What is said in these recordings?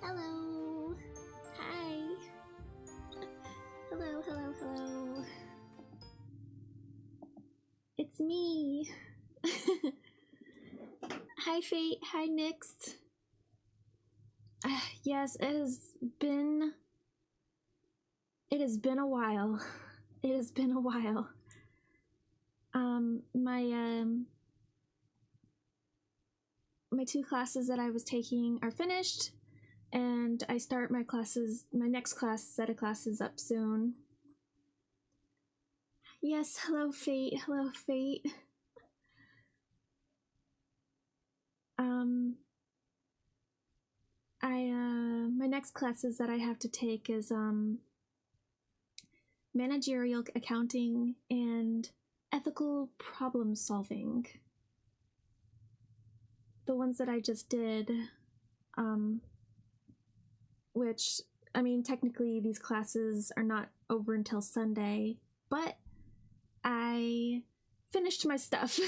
Hello. Hi. Hello, hello, hello. It's me. Hi, Fate. Hi, Nyx. Yes, it has been a while. It has been a while. My two classes that I was taking are finished, and I start my next set of classes up soon. Yes, hello, Fate. Hello, Fate. My next classes that I have to take is managerial accounting and ethical problem solving. The ones that I just did, which, I mean, technically these classes are not over until Sunday, but I finished my stuff.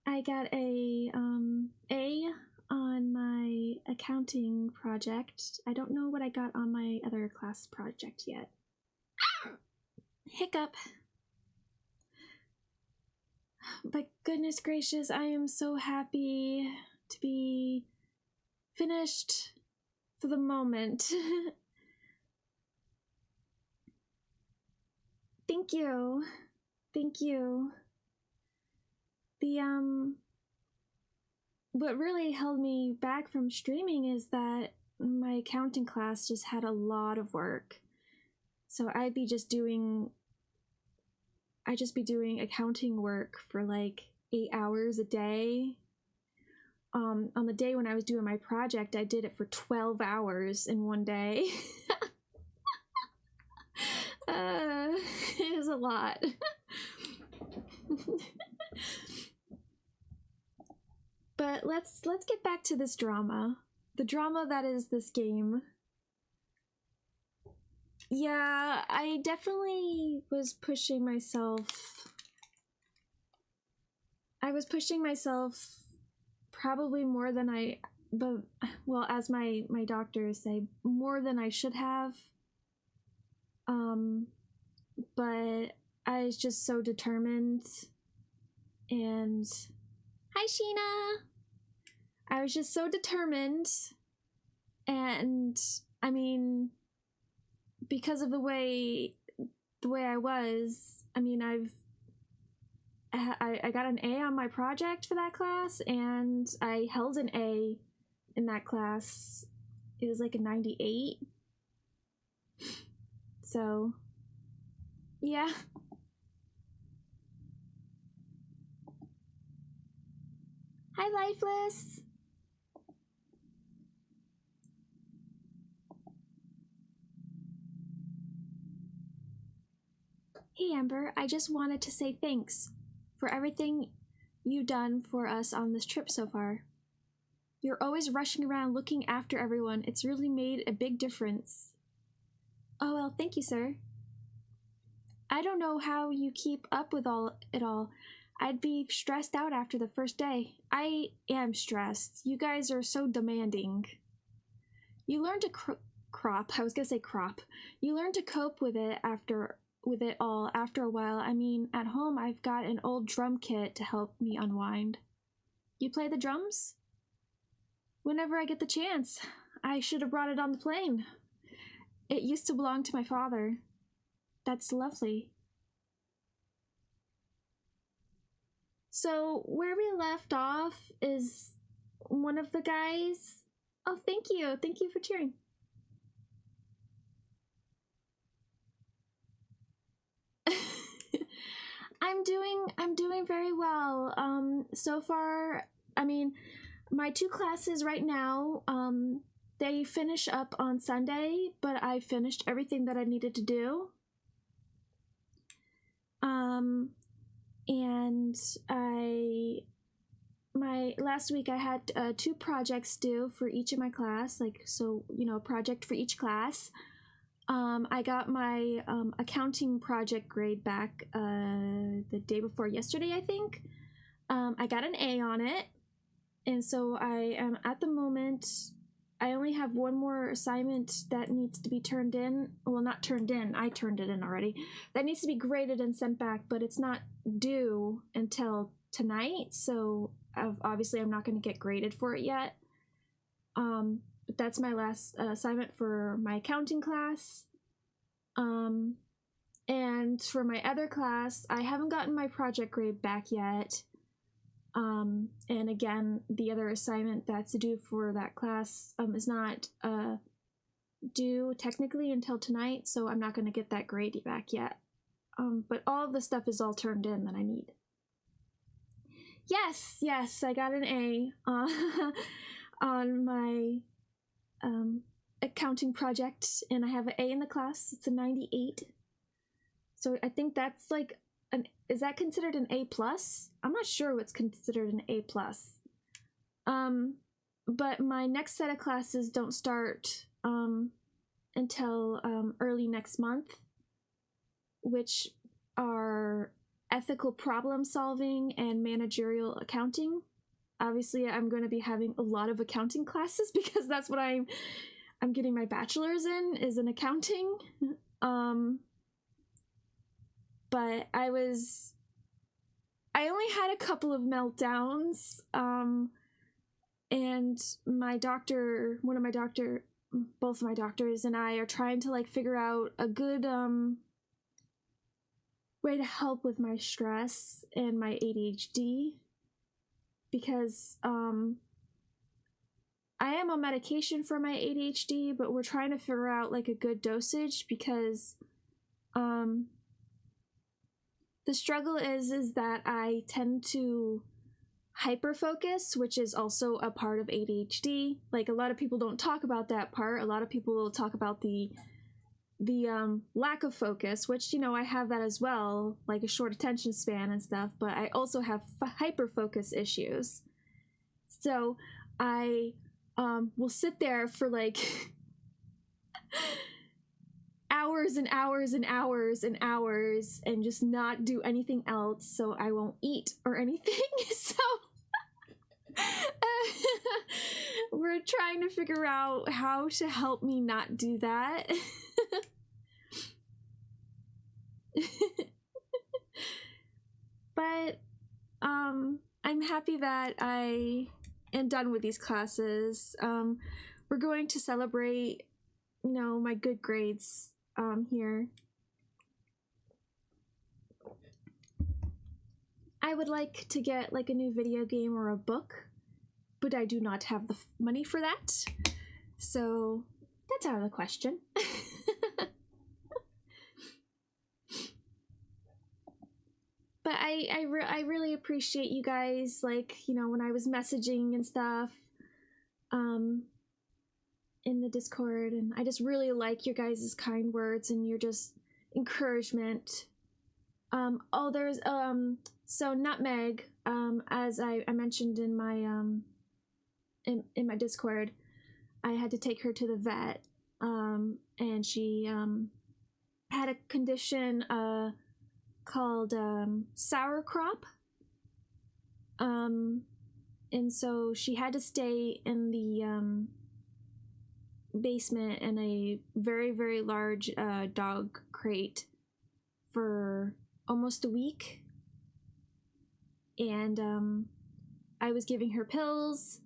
I got a on my accounting project. I don't know what I got on my other class project yet. Hiccup. But goodness gracious, I am so happy to be finished for the moment. Thank you. Thank you. What really held me back from streaming is that my accounting class just had a lot of work. So I'd just be doing accounting work for like 8 hours a day. On the day when I was doing my project, I did it for 12 hours in one day. It was a lot. But let's get back to this drama. The drama that is this game. Yeah, I definitely was pushing myself. I was pushing myself probably more than as my doctors say, more than I should have. But I was just so determined. And hi, Sheena. I was just so determined, and I mean, because of the way I was, I mean, I got an A on my project for that class, and I held an A in that class. It was like a 98. So, yeah. Hi, Lifeless. Hey, Amber, I just wanted to say thanks for everything you've done for us on this trip so far. You're always rushing around looking after everyone. It's really made a big difference. Oh, well, thank you, sir. I don't know how you keep up with it all. I'd be stressed out after the first day. I am stressed. You guys are so demanding. You learn to You learn to cope with it after a while. I mean, at home I've got an old drum kit to help me unwind. You play the drums? Whenever I get the chance. I should have brought it on the plane. It used to belong to my father. That's lovely. So where we left off is one of the guys. Oh, thank you. Thank you for cheering. I'm doing very well. So far, I mean, my two classes right now, they finish up on Sunday, but I finished everything that I needed to do. And last week I had 2 projects due for each of my class, a project for each class. I got my accounting project grade back the day before yesterday, I think. I got an A on it. And so I am at the moment, I only have one more assignment that needs to be turned in. Well, not turned in, I turned it in already. That needs to be graded and sent back, but it's not due until tonight, so obviously I'm not going to get graded for it yet. But that's my last assignment for my accounting class. And for my other class, I haven't gotten my project grade back yet. And again, the other assignment that's due for that class is not due technically until tonight, so I'm not going to get that grade back yet. But all of the stuff is all turned in that I need. Yes, I got an A on my accounting project, and I have an A in the class. It's a 98. So I think that's like is that considered an A plus? I'm not sure what's considered an A plus. But my next set of classes don't start until early next month, which are ethical problem solving and managerial accounting. Obviously, I'm going to be having a lot of accounting classes because that's what I'm getting my bachelor's in, is in accounting. But I only had a couple of meltdowns, and both my doctors and I are trying to like figure out a good way to help with my stress and my ADHD, because I am on medication for my ADHD, but we're trying to figure out like a good dosage, because the struggle is that I tend to hyperfocus, which is also a part of ADHD. Like, a lot of people don't talk about that part. A lot of people will talk about the lack of focus, which, you know, I have that as well, like a short attention span and stuff, but I also have hyperfocus issues. So I will sit there for like hours and hours and hours and hours and just not do anything else, so I won't eat or anything. So we're trying to figure out how to help me not do that. But I'm happy that I am done with these classes. We're going to celebrate, you know, my good grades here. I would like to get like a new video game or a book, but I do not have the money for that, so that's out of the question. But I really appreciate you guys, like, you know, when I was messaging and stuff in the Discord, and I just really like your guys' kind words and your just encouragement. Oh, there's so Nutmeg, as I mentioned in my in my Discord, I had to take her to the vet, and she had a condition called sauerkraut, and so she had to stay in the basement in a very, very large dog crate for almost a week, and I was giving her pills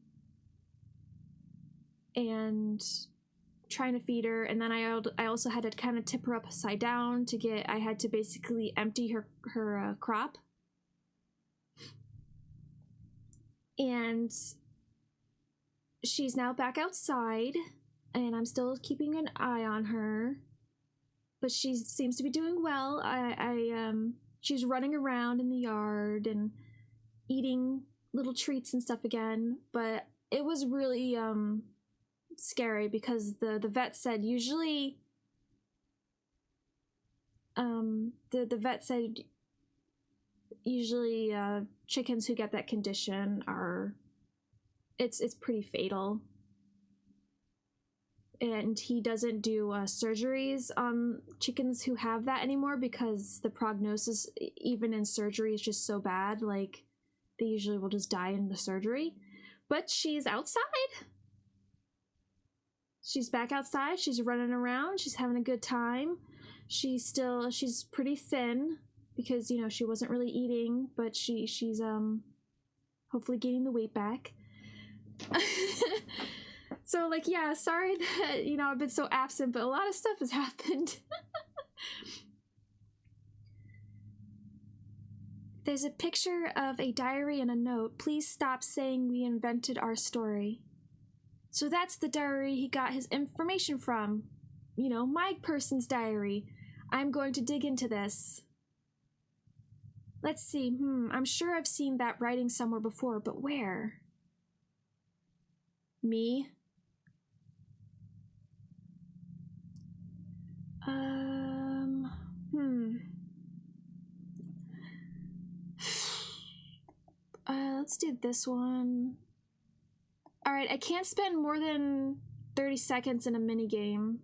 and trying to feed her, and then I also had to kind of tip her upside down I had to basically empty her crop, and she's now back outside, and I'm still keeping an eye on her, but she seems to be doing well. She's running around in the yard and eating little treats and stuff again, but it was really scary because the vet said usually the vet said usually chickens who get that condition it's pretty fatal, and he doesn't do surgeries on chickens who have that anymore because the prognosis even in surgery is just so bad. Like, they usually will just die in the surgery. But she's outside. She's back outside. She's running around. She's having a good time. She's pretty thin because, you know, she wasn't really eating, but she's hopefully gaining the weight back. So, like, yeah, sorry that, you know, I've been so absent, but a lot of stuff has happened. There's a picture of a diary and a note. Please stop saying we invented our story. So that's the diary he got his information from. You know, my person's diary. I'm going to dig into this. Let's see. I'm sure I've seen that writing somewhere before, but where? Me? Let's do this one. Alright, I can't spend more than 30 seconds in a minigame.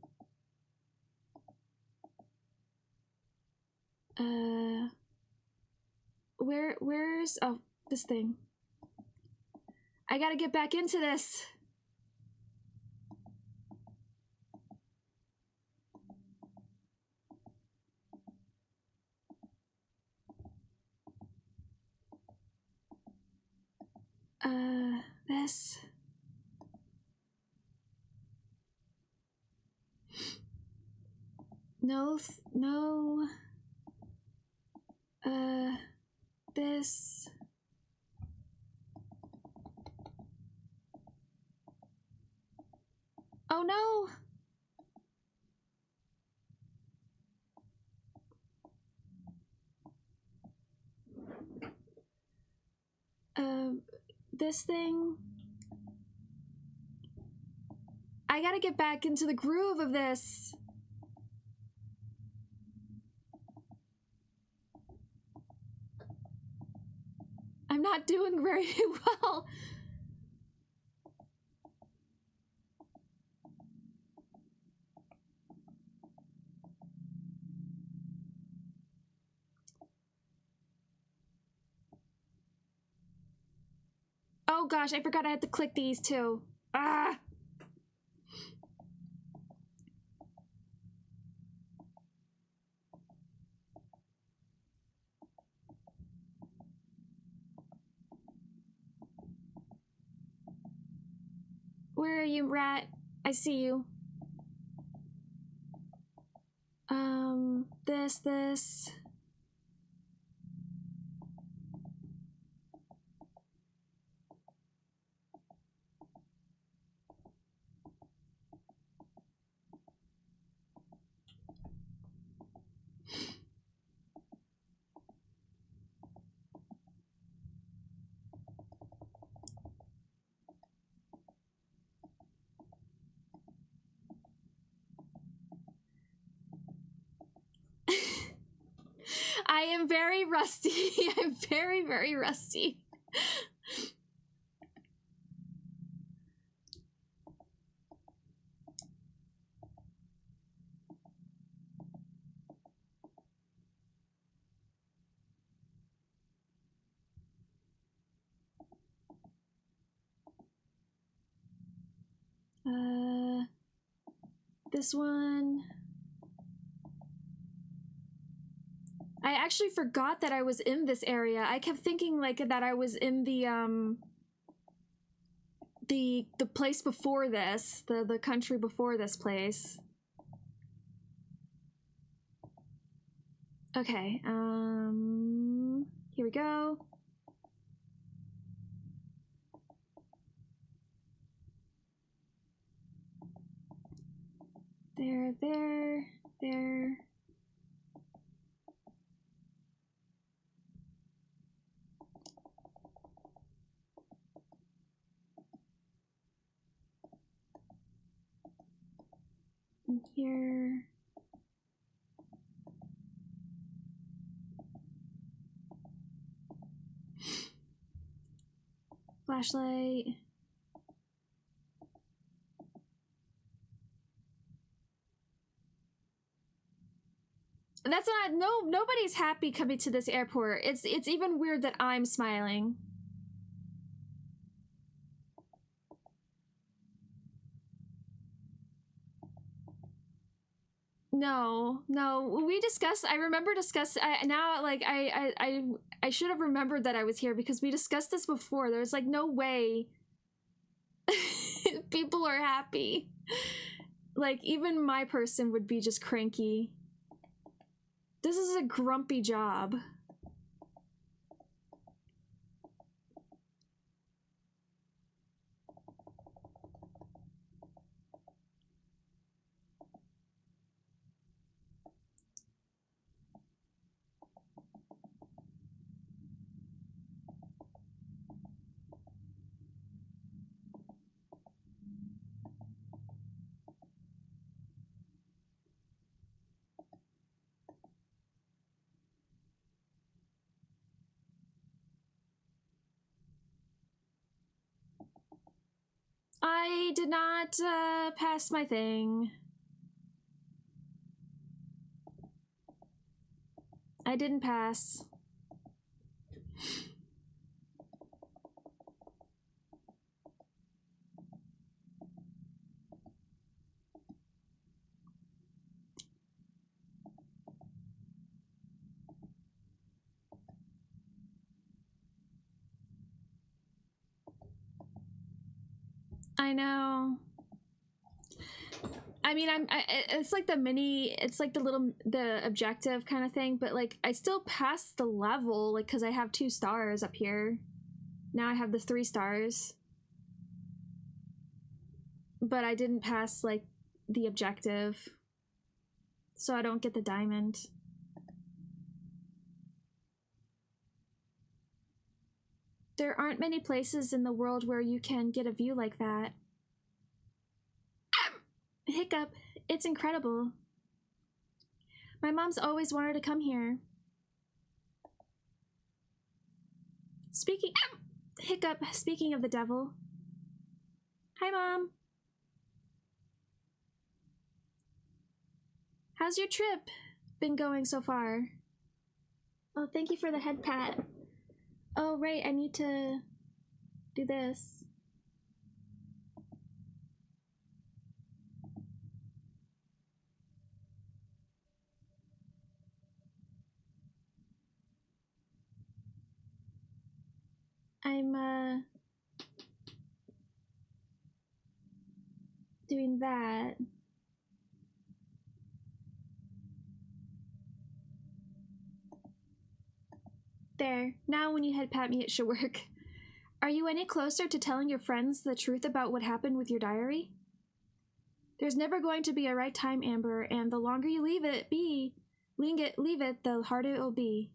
Where's... Oh, this thing. I gotta get back into this. This. No, no. This. Oh no! This thing. I gotta get back into the groove of this. I'm not doing very well. Oh gosh, I forgot I had to click these too. Ah! Where are you, rat? I see you. This. I am very rusty. I'm very, very rusty. This one. I actually forgot that I was in this area. I kept thinking like that I was in the place before this, the country before this place. Okay, here we go. There. And here. Flashlight. That's not, nobody's happy coming to this airport. It's even weird that I'm smiling. No, we discussed, I remember discussing, I should have remembered that I was here because we discussed this before. There's like no way people are happy. Like even my person would be just cranky. This is a grumpy job. I did not pass my thing. I didn't pass. I know. I mean, it's like the mini, it's like the objective kind of thing, but like I still passed the level, like, because I have 2 stars up here. Now I have the 3 stars. But I didn't pass, like, the objective. So I don't get the diamond. There aren't many places in the world where you can get a view like that. Hiccup, it's incredible. My mom's always wanted to come here. Hiccup, speaking of the devil. Hi, Mom. How's your trip been going so far? Oh, thank you for the head pat. Oh, right, I need to do this. I'm, doing that. There, now when you head pat me, it should work. Are you any closer to telling your friends the truth about what happened with your diary? There's never going to be a right time, Amber, and the longer you leave it, the harder it'll be.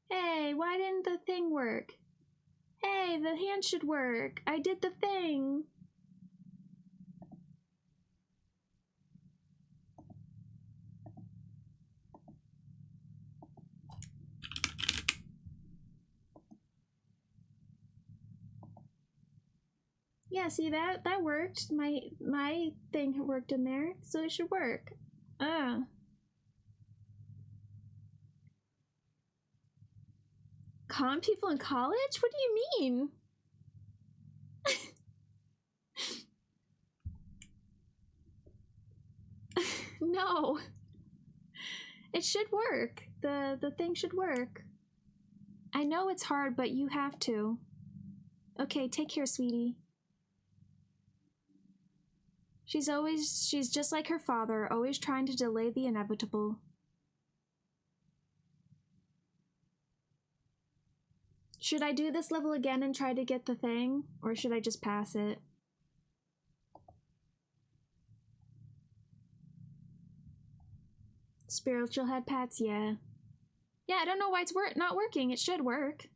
Hey, why didn't the thing work? Hey, the hand should work. I did the thing. Yeah, see that worked. My thing worked in there, so it should work. Con people in college? What do you mean? No. It should work. The thing should work. I know it's hard, but you have to. Okay, take care, sweetie. She's just like her father, always trying to delay the inevitable. Should I do this level again and try to get the thing? Or should I just pass it? Spiritual head pats, yeah. Yeah, I don't know why it's not working. It should work.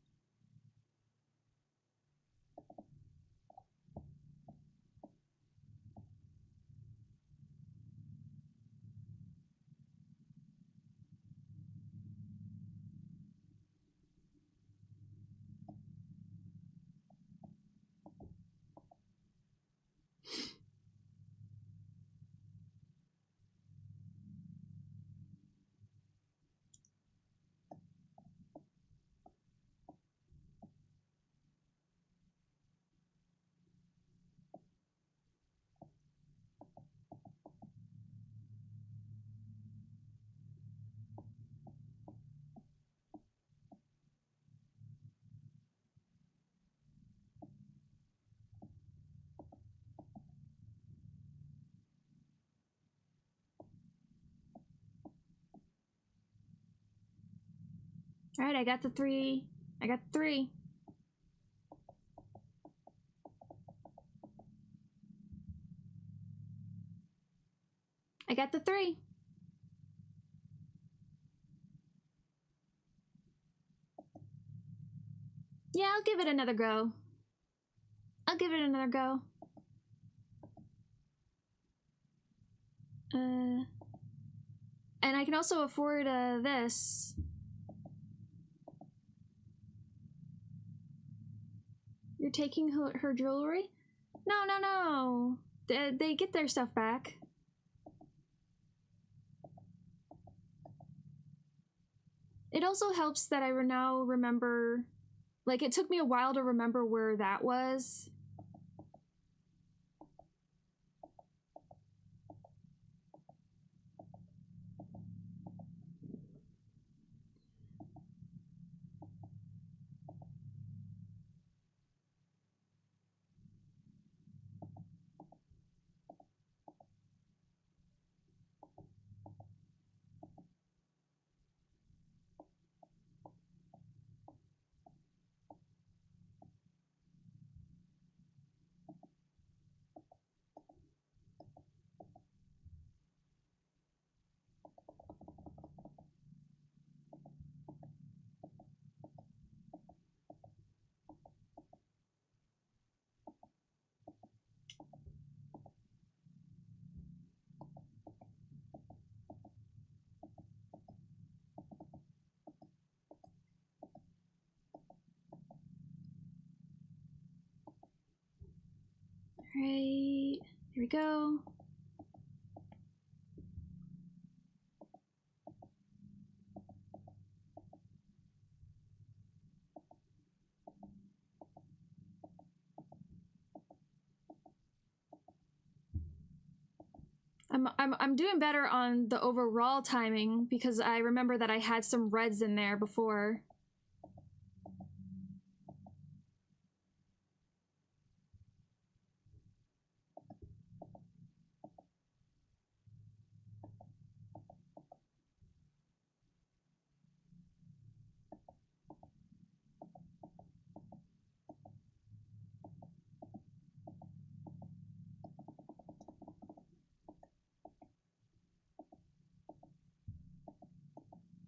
All right, I got the 3. I got the 3. I got the 3. Yeah, I'll give it another go. I'll give it another go. And I can also afford this. You're taking her jewelry? No, no, no. They get their stuff back. It also helps that I now remember, like, it took me a while to remember where that was. Right, here we go. I'm doing better on the overall timing because I remember that I had some reds in there before.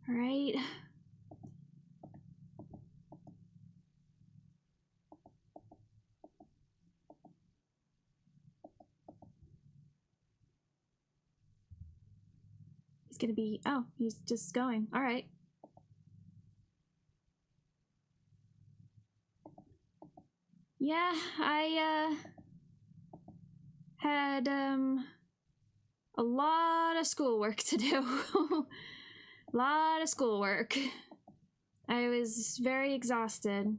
All right. He's gonna be, oh, he's just going. All right. Yeah, I had a lot of schoolwork to do. A lot of schoolwork. I was very exhausted.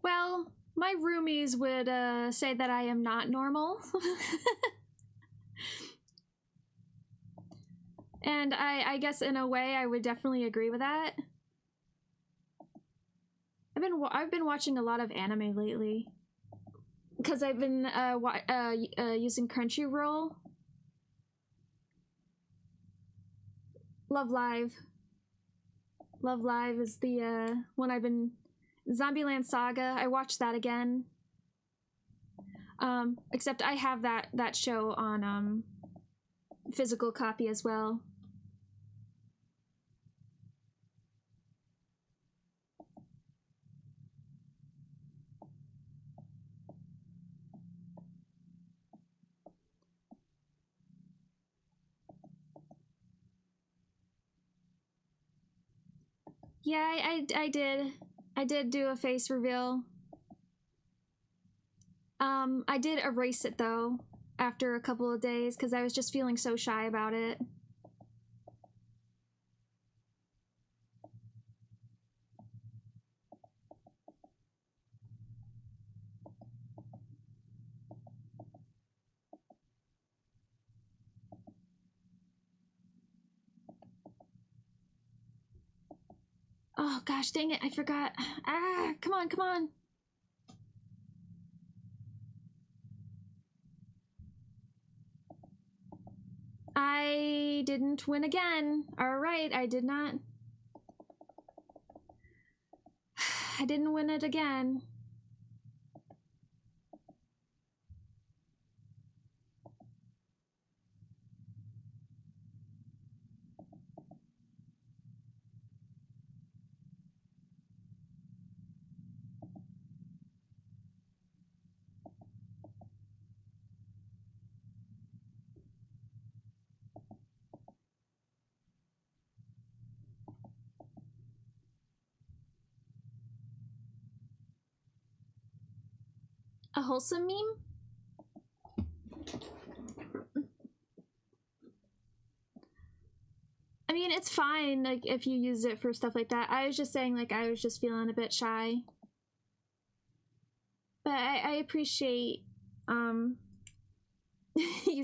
Well, my roomies would say that I am not normal. And I guess in a way I would definitely agree with that. I've been watching a lot of anime lately because I've been using Crunchyroll. Love Live. Love Live is the one I've been. Zombieland Saga. I watched that again. Except I have that show on physical copy as well. Yeah, I did. I did do a face reveal. I did erase it though after a couple of days because I was just feeling so shy about it. Oh gosh, dang it, I forgot. Ah, come on, come on. I didn't win again. All right, I did not. I didn't win it again. A wholesome meme? I mean, it's fine, like, if you use it for stuff like that. I was just saying, like, I was just feeling a bit shy. But I appreciate, you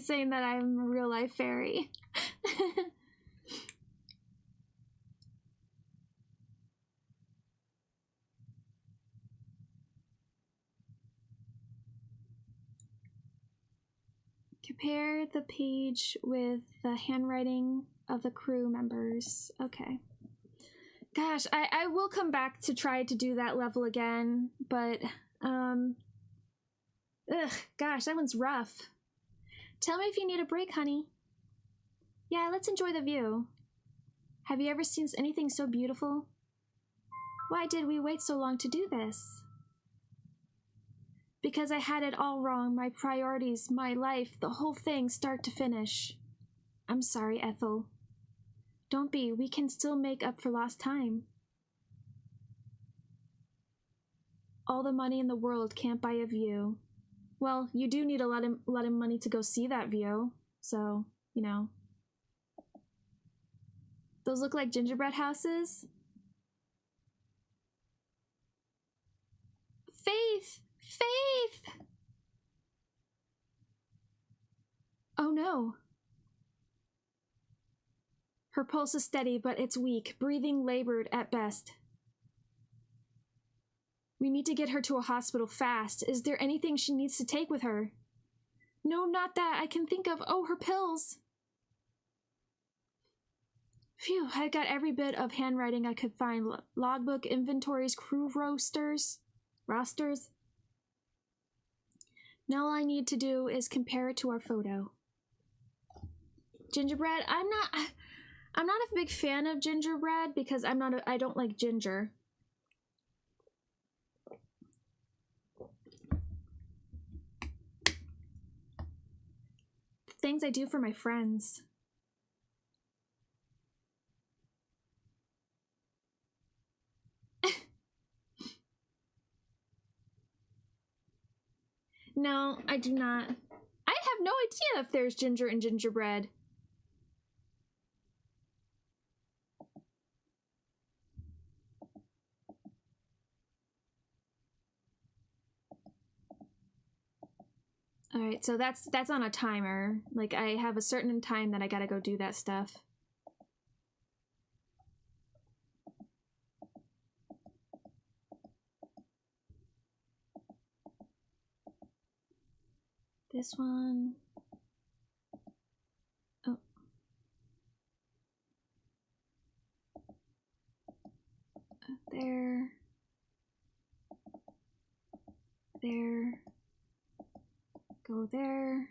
saying that I'm a real-life fairy. Compare the page with the handwriting of the crew members. Okay. Gosh, I will come back to try to do that level again, but, gosh, that one's rough. Tell me if you need a break, honey. Yeah, let's enjoy the view. Have you ever seen anything so beautiful? Why did we wait so long to do this? Because I had it all wrong, my priorities, my life, the whole thing, start to finish. I'm sorry, Ethel. Don't be, we can still make up for lost time. All the money in the world can't buy a view. Well, you do need a lot of money to go see that view, so, you know. Those look like gingerbread houses? Faith! Faith! Oh no. Her pulse is steady, but it's weak, breathing labored at best. We need to get her to a hospital fast. Is there anything she needs to take with her? No, not that I can think of. Oh, her pills. Phew, I got every bit of handwriting I could find. Logbook, inventories, crew rosters. Now all I need to do is compare it to our photo. Gingerbread? I'm not a big fan of gingerbread because I don't like ginger. Things I do for my friends. No, I do not. I have no idea if there's ginger in gingerbread. Alright, so that's on a timer. Like, I have a certain time that I gotta go do that stuff. This one. Oh. There. There. Go there.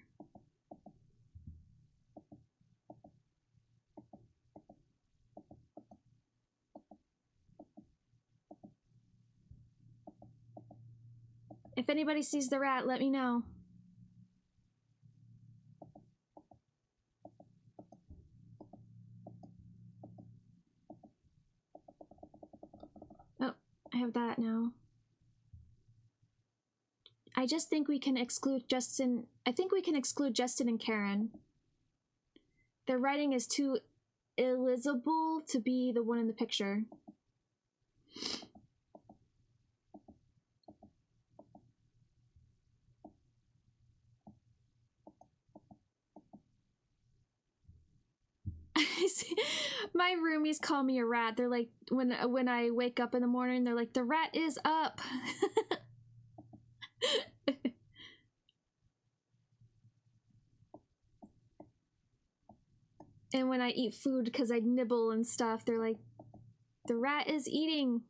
If anybody sees the rat, let me know. I have that now. I just think we can exclude Justin. I think we can exclude Justin and Karen. Their writing is too illegible to be the one in the picture. My roomies call me a rat. They're like, when I wake up in the morning, they're like, the rat is up. And when I eat food because I nibble and stuff, they're like, the rat is eating.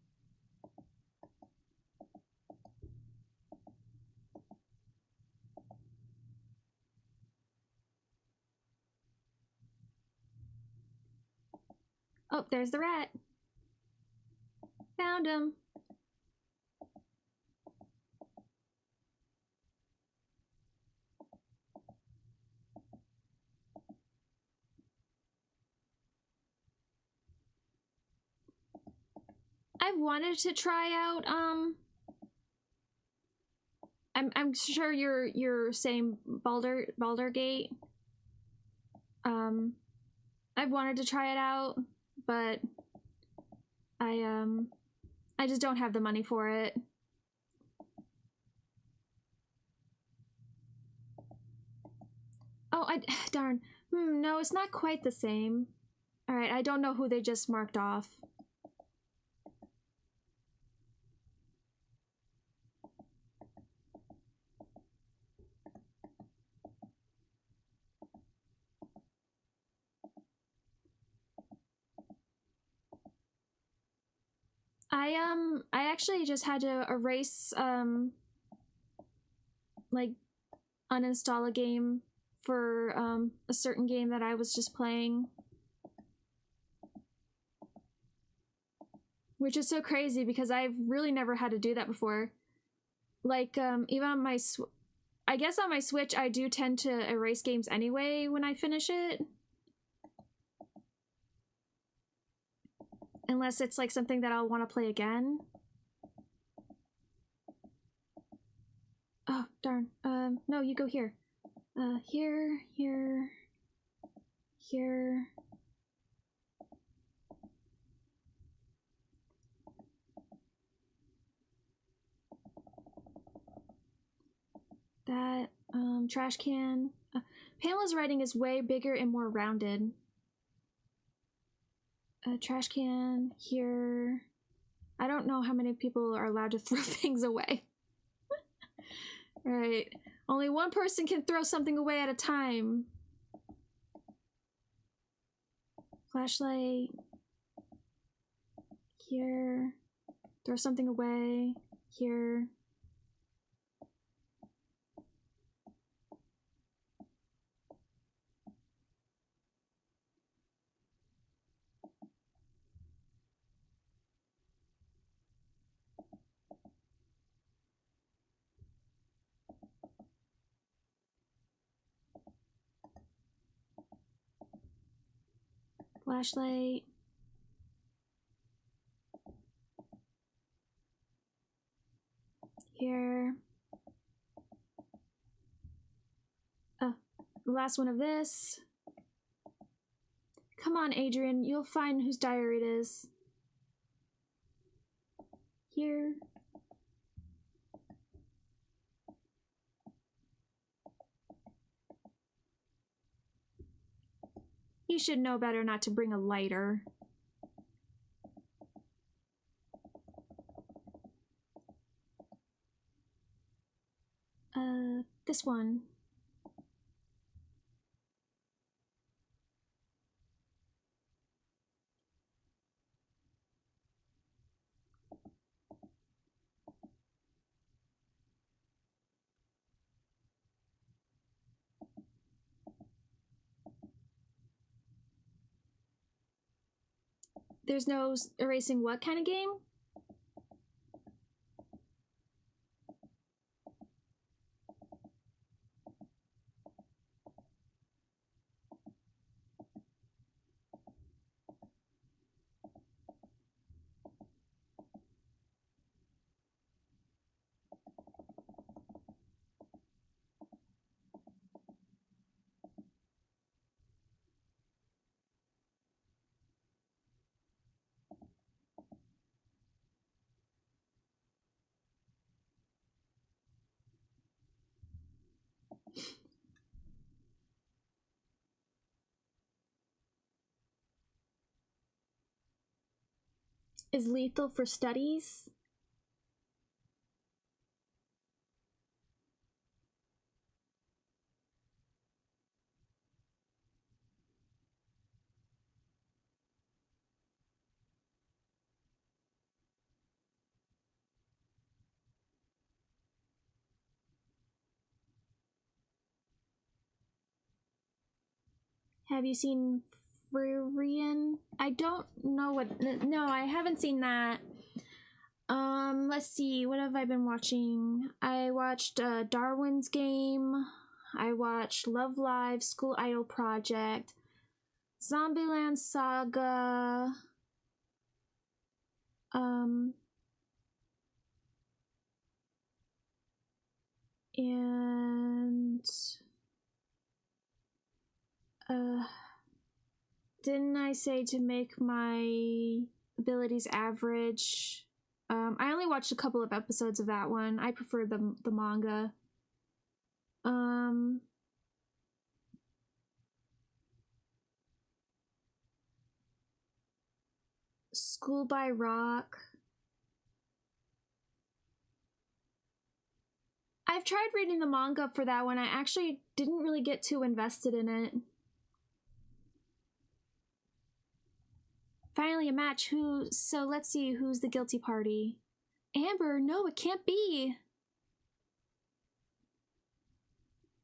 Oh, there's the rat. Found him. I've wanted to try out, I'm sure you're saying Baldur Gate. I've wanted to try it out, but I just don't have the money for it. Oh, darn. No, it's not quite the same. All right, I don't know who they just marked off. I actually just had to erase, like, uninstall a game for, a certain game that I was just playing. Which is so crazy because I've really never had to do that before. Like, even on my I guess on my Switch, I do tend to erase games anyway when I finish it. Unless it's like something that I'll want to play again. Oh, darn. No, you go here. Here, here, here. That, trash can. Pamela's writing is way bigger and more rounded. Trash can, here. I don't know how many people are allowed to throw things away. Right. Only one person can throw something away at a time. Flashlight. Here. Throw something away. Here. Flashlight. Here. Oh, the last one of this. Come on, Adrian, you'll find whose diary it is. Here. You should know better not to bring a lighter. This one. There's no erasing what kind of game? is lethal for studies. Have you seen Flutterace? I don't know what. No, I haven't seen that. Let's see. What have I been watching? I watched Darwin's Game. I watched Love Live, School Idol Project, Zombieland Saga. And didn't I say to make my abilities average? I only watched a couple of episodes of that one. I prefer the manga. School by Rock. I've tried reading the manga for that one. I actually didn't really get too invested in it. Finally a match. So let's see who's the guilty party. Amber, no, it can't be.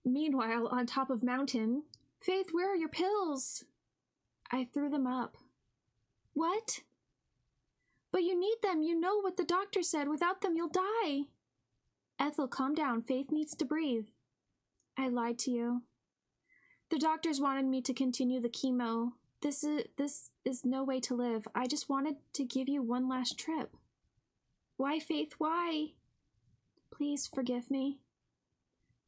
Meanwhile, on top of mountain, Faith, where are your pills? I threw them up. What? But you need them. You know what the doctor said. Without them, you'll die. Ethel, calm down. Faith needs to breathe. I lied to you. The doctors wanted me to continue the chemo. This is no way to live. I just wanted to give you one last trip. Why, Faith, why? Please forgive me.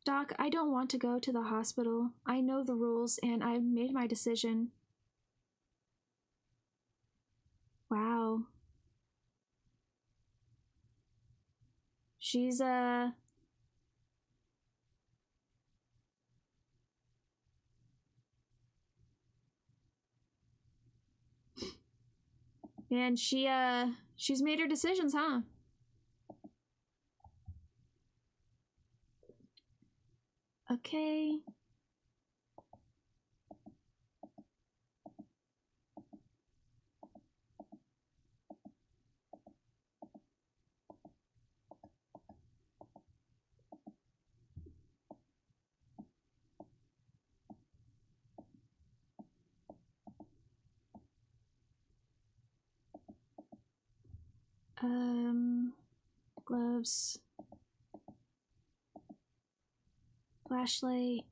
Doc, I don't want to go to the hospital. I know the rules, and I've made my decision. Wow. She's, and she's made her decisions, huh? Okay. Gloves. Flashlight.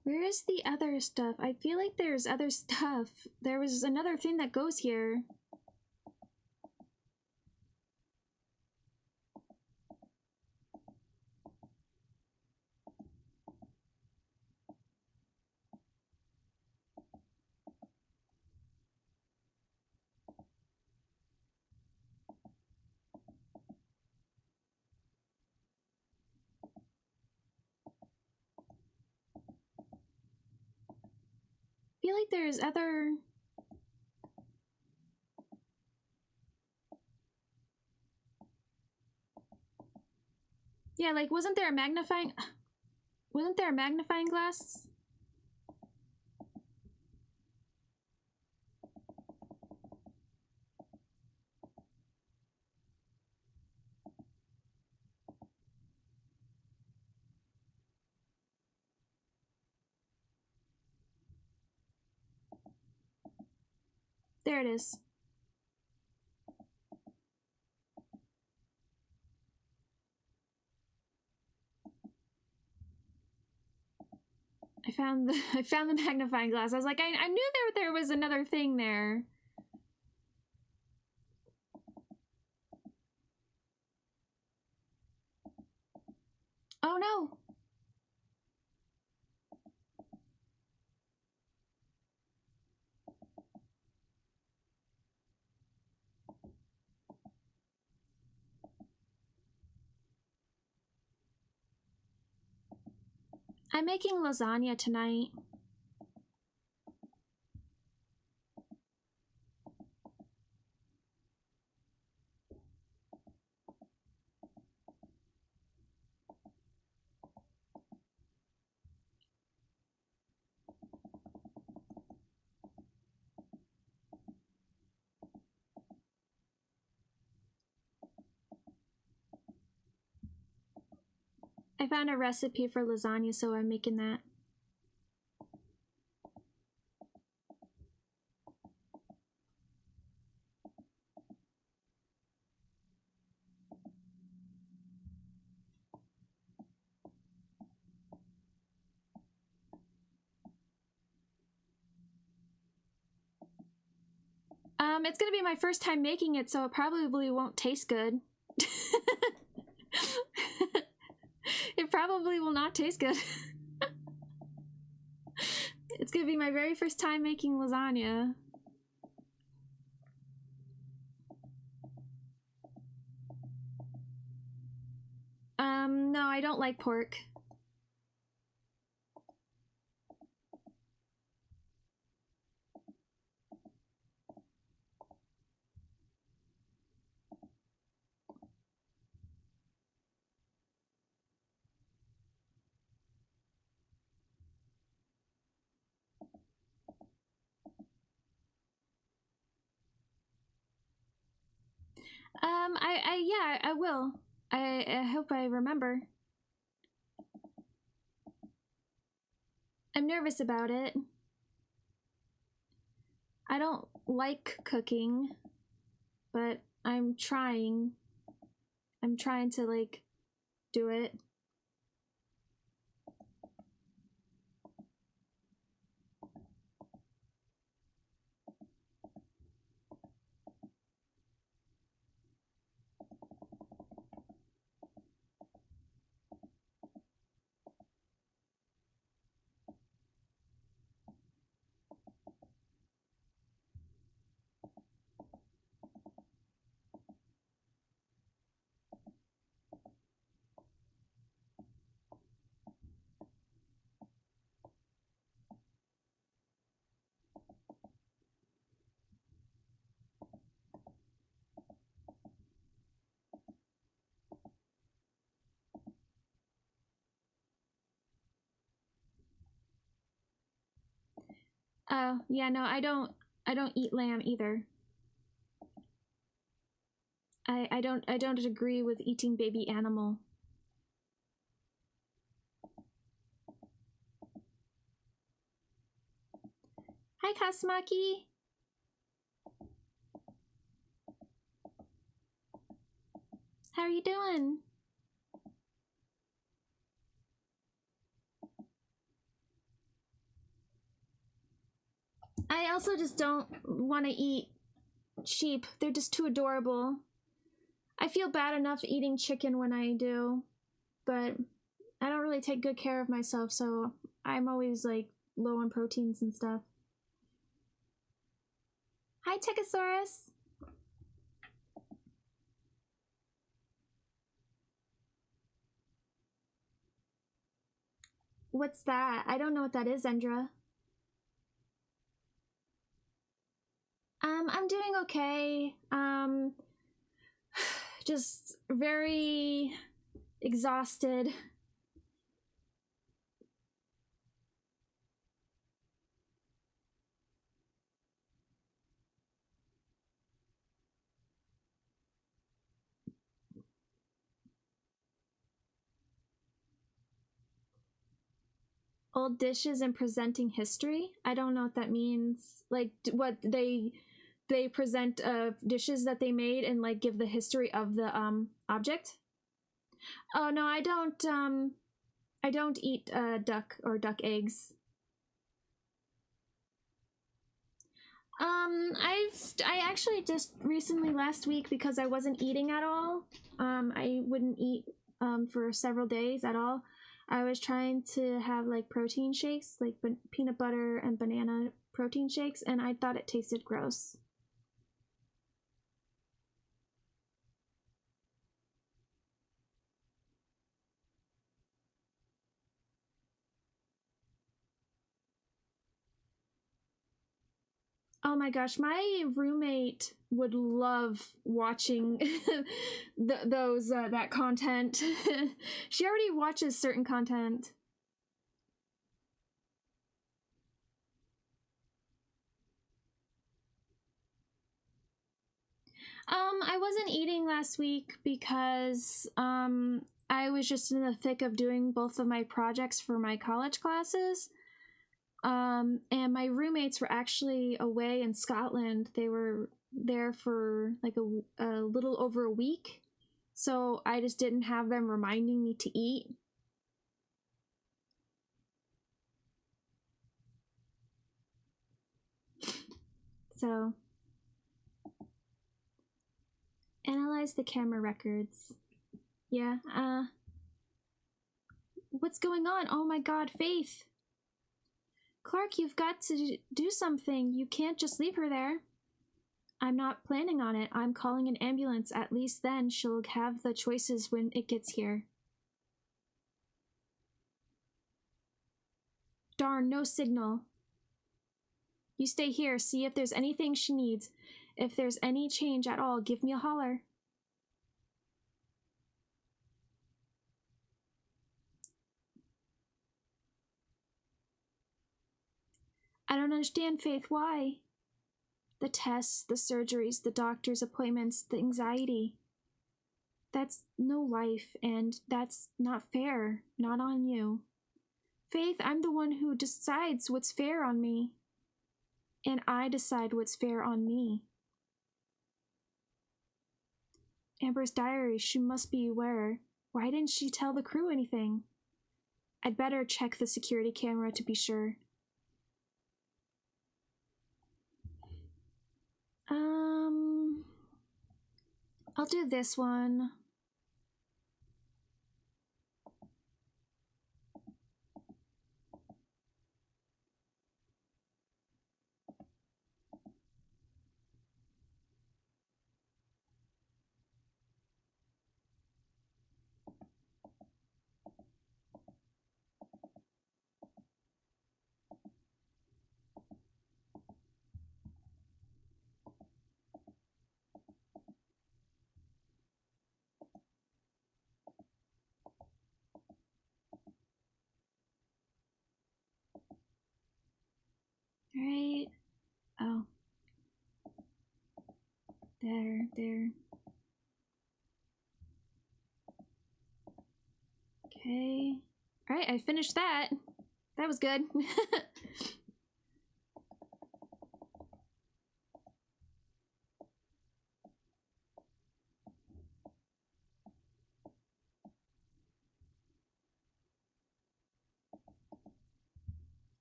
Where is the other stuff? I feel like there's other stuff. There was another thing that goes here. I feel like there's other... Yeah, like, wasn't there a magnifying glass? There it is. I found the magnifying glass. I was like, I knew there was another thing there. Oh no! I'm making lasagna tonight. I found a recipe for lasagna, so I'm making that. It's gonna be my first time making it, so it probably won't taste good. It probably will not taste good. It's gonna be my very first time making lasagna. No, I don't like pork. Yeah, I will. I hope I remember. I'm nervous about it. I don't like cooking, but I'm trying. I'm trying to, like, do it. Oh, yeah, no, I don't eat lamb either. I don't agree with eating baby animal. Hi, Kasmaki. How are you doing? I also just don't want to eat sheep. They're just too adorable. I feel bad enough eating chicken when I do, but I don't really take good care of myself, so I'm always, like, low on proteins and stuff. Hi, Techosaurus. What's that? I don't know what that is, Endra. I'm doing okay. Just very exhausted. Old dishes and presenting history? I don't know what that means. Like, what they present dishes that they made and, like, give the history of the object. Oh no, I don't eat duck or duck eggs. I actually just recently last week, because I wasn't eating at all, I wouldn't eat for several days at all. I was trying to have like protein shakes, like peanut butter and banana protein shakes, and I thought it tasted gross. Oh my gosh, my roommate would love watching that content. She already watches certain content. I wasn't eating last week because I was just in the thick of doing both of my projects for my college classes. And my roommates were actually away in Scotland. They were there for like a little over a week. So I just didn't have them reminding me to eat. So, analyze the camera records. Yeah, what's going on? Oh my god, Faith! Clark, you've got to do something. You can't just leave her there. I'm not planning on it. I'm calling an ambulance. At least then she'll have the choices when it gets here. Darn, no signal. You stay here, see if there's anything she needs. If there's any change at all, give me a holler. I don't understand, Faith. Why? The tests, the surgeries, the doctor's appointments, the anxiety. That's no life, and that's not fair. Not on you. Faith, I'm the one who decides what's fair on me. And I decide what's fair on me. Amber's diary, she must be aware. Why didn't she tell the crew anything? I'd better check the security camera to be sure. I'll do this one. Right. Oh. There. Okay. Alright, I finished that. That was good.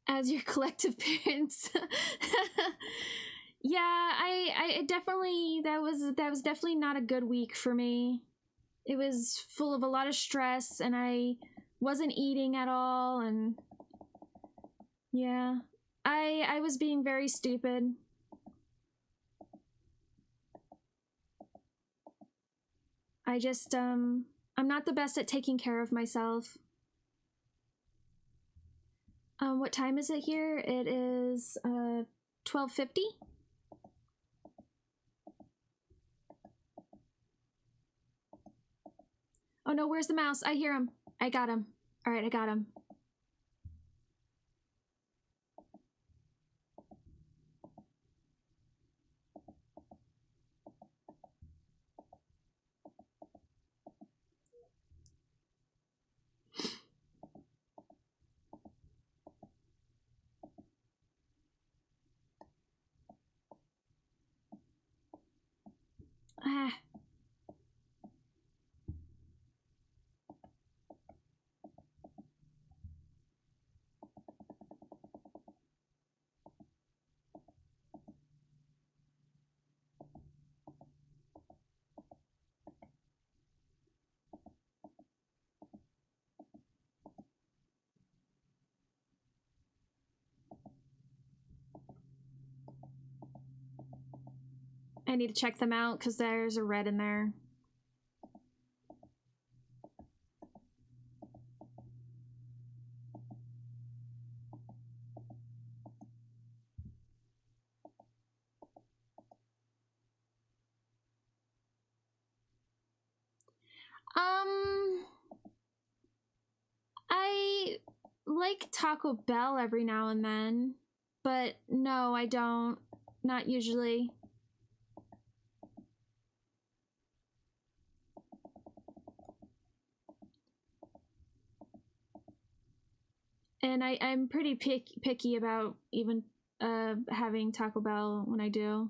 As your collective parents. Yeah, I definitely that was definitely not a good week for me. It was full of a lot of stress, and I wasn't eating at all, and yeah, I was being very stupid. I just I'm not the best at taking care of myself. What time is it here? It is 12:50. Oh no, where's the mouse? I hear him. I got him. All right, I got him. Ah. I need to check them out because there's a red in there. I like Taco Bell every now and then, but no, I don't. Not usually. And I'm pretty picky about even having Taco Bell when I do.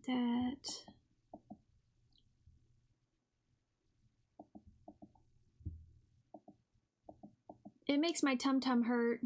That. It makes my tum-tum hurt.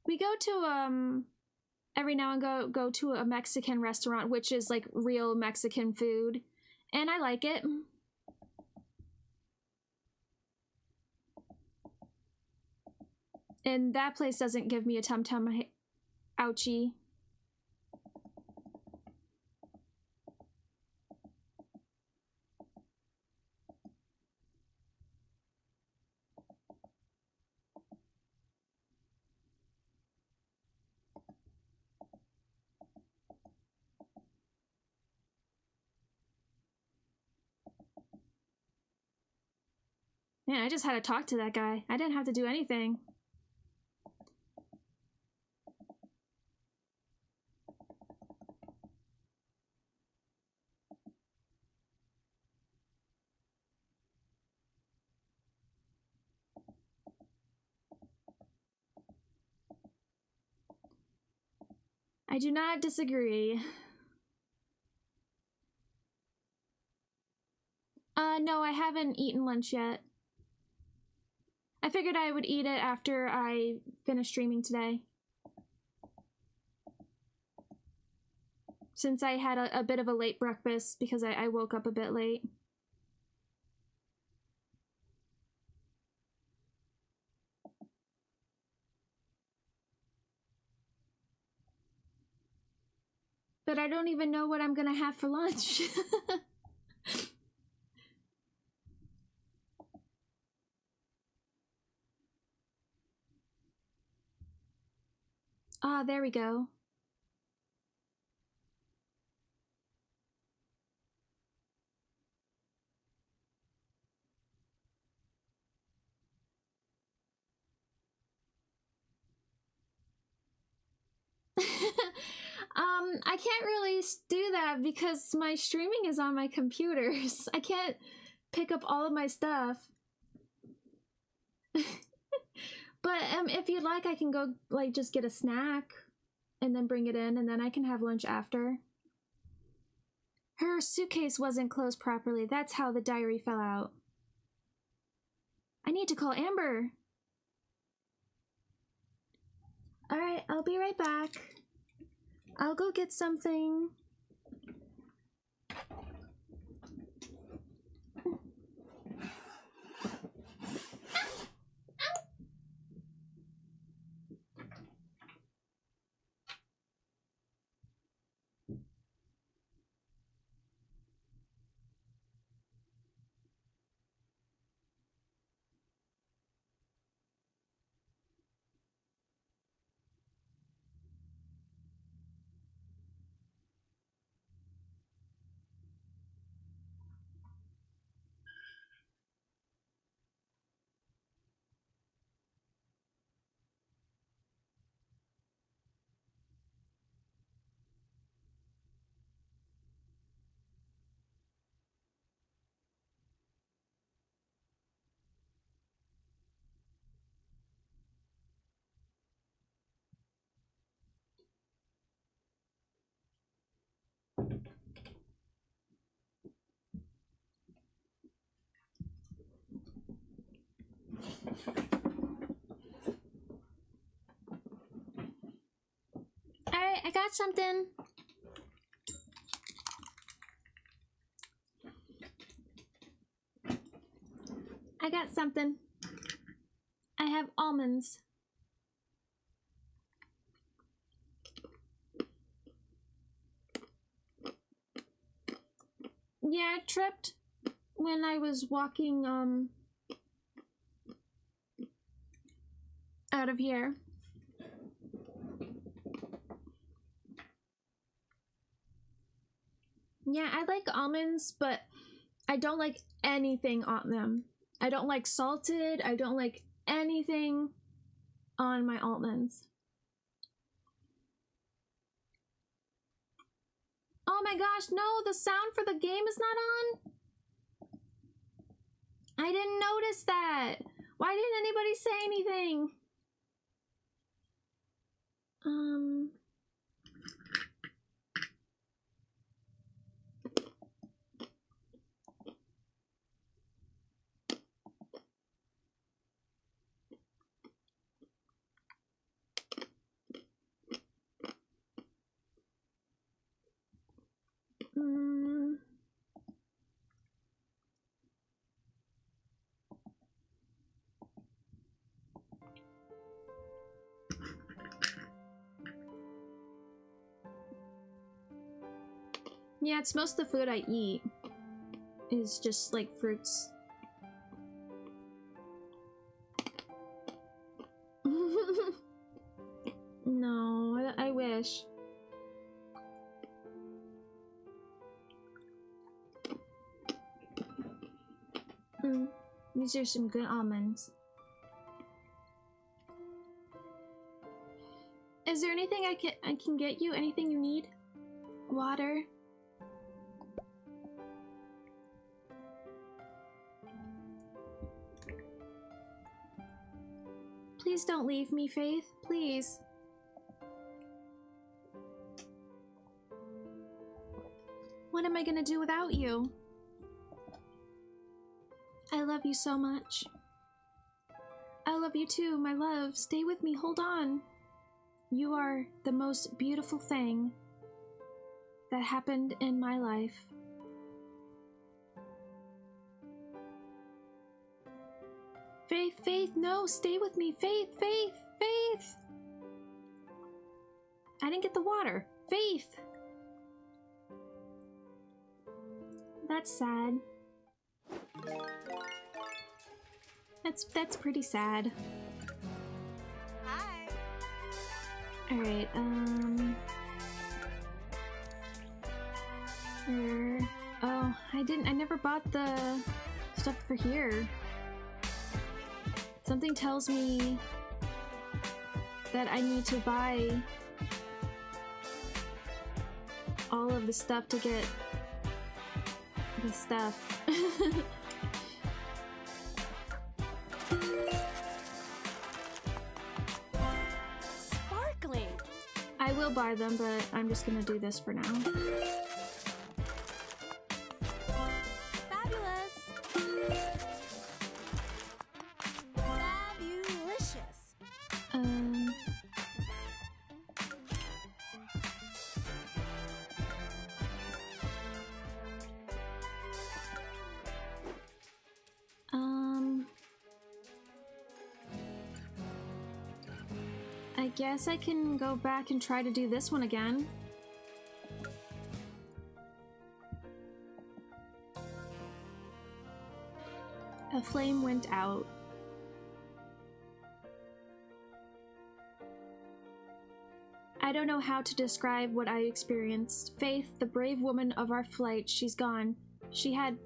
We go to every now and go to a Mexican restaurant, which is like real Mexican food, and I like it. And that place doesn't give me a tum-tum ouchie. Man, I just had to talk to that guy. I didn't have to do anything. I do not disagree. No, I haven't eaten lunch yet. I figured I would eat it after I finish streaming today. Since I had a bit of a late breakfast because I woke up a bit late. But I don't even know what I'm gonna have for lunch. Ah, there we go. I can't really do that because my streaming is on my computers. I can't pick up all of my stuff. But if you'd like, I can go like just get a snack and then bring it in, and then I can have lunch after. Her suitcase wasn't closed properly. That's how the diary fell out. I need to call Amber. Alright, I'll be right back. I'll go get something. Alright, I got something. I got something. I have almonds. Yeah, I tripped when I was walking out of here. Yeah, I like almonds, but I don't like anything on them. I don't like salted. I don't like anything on my almonds. Oh my gosh, no, the sound for the game is not on? I didn't notice that. Why didn't anybody say anything? Yeah, it's most of the food I eat is just like fruits. No, I wish. These are some good almonds. Is there anything I can get you? Anything you need? Water? Please don't leave me, Faith. Please. What am I gonna do without you? I love you so much. I love you too, my love. Stay with me. Hold on. You are the most beautiful thing that happened in my life. Faith, Faith, no, stay with me. Faith, Faith, Faith. I didn't get the water. Faith. That's sad. That's pretty sad. Hi. Alright, oh, I never bought the stuff for here. Something tells me that I need to buy all of the stuff to get the stuff. Sparkling. I will buy them, but I'm just gonna do this for now. Fabulous. Fabulicious. I guess I can go back and try to do this one again. A flame went out. I don't know how to describe what I experienced. Faith, the brave woman of our flight, she's gone. She had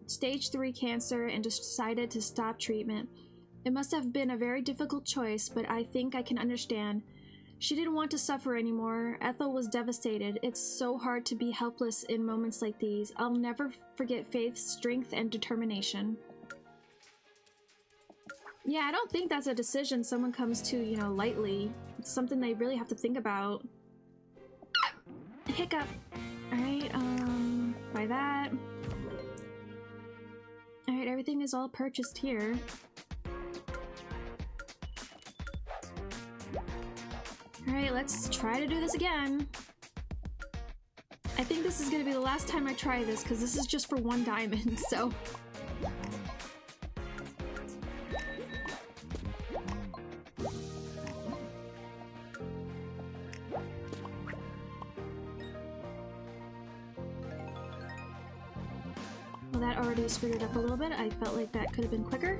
stage 3 cancer and decided to stop treatment. It must have been a very difficult choice, but I think I can understand. She didn't want to suffer anymore. Ethel was devastated. It's so hard to be helpless in moments like these. I'll never forget Faith's strength and determination. Yeah, I don't think that's a decision someone comes to, you know, lightly. It's something they really have to think about. Hiccup. Alright, buy that. Alright, everything is all purchased here. Okay, let's try to do this again. I think this is gonna be the last time I try this, because this is just for 1 diamond, so... Well, that already screwed it up a little bit. I felt like that could have been quicker.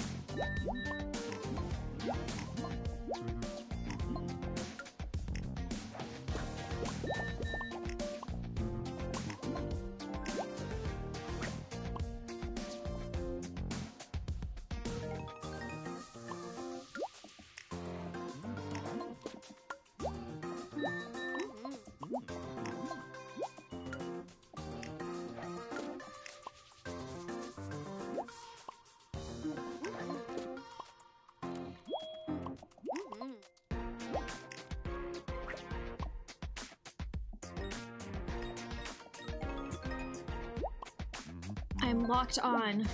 I'm locked on.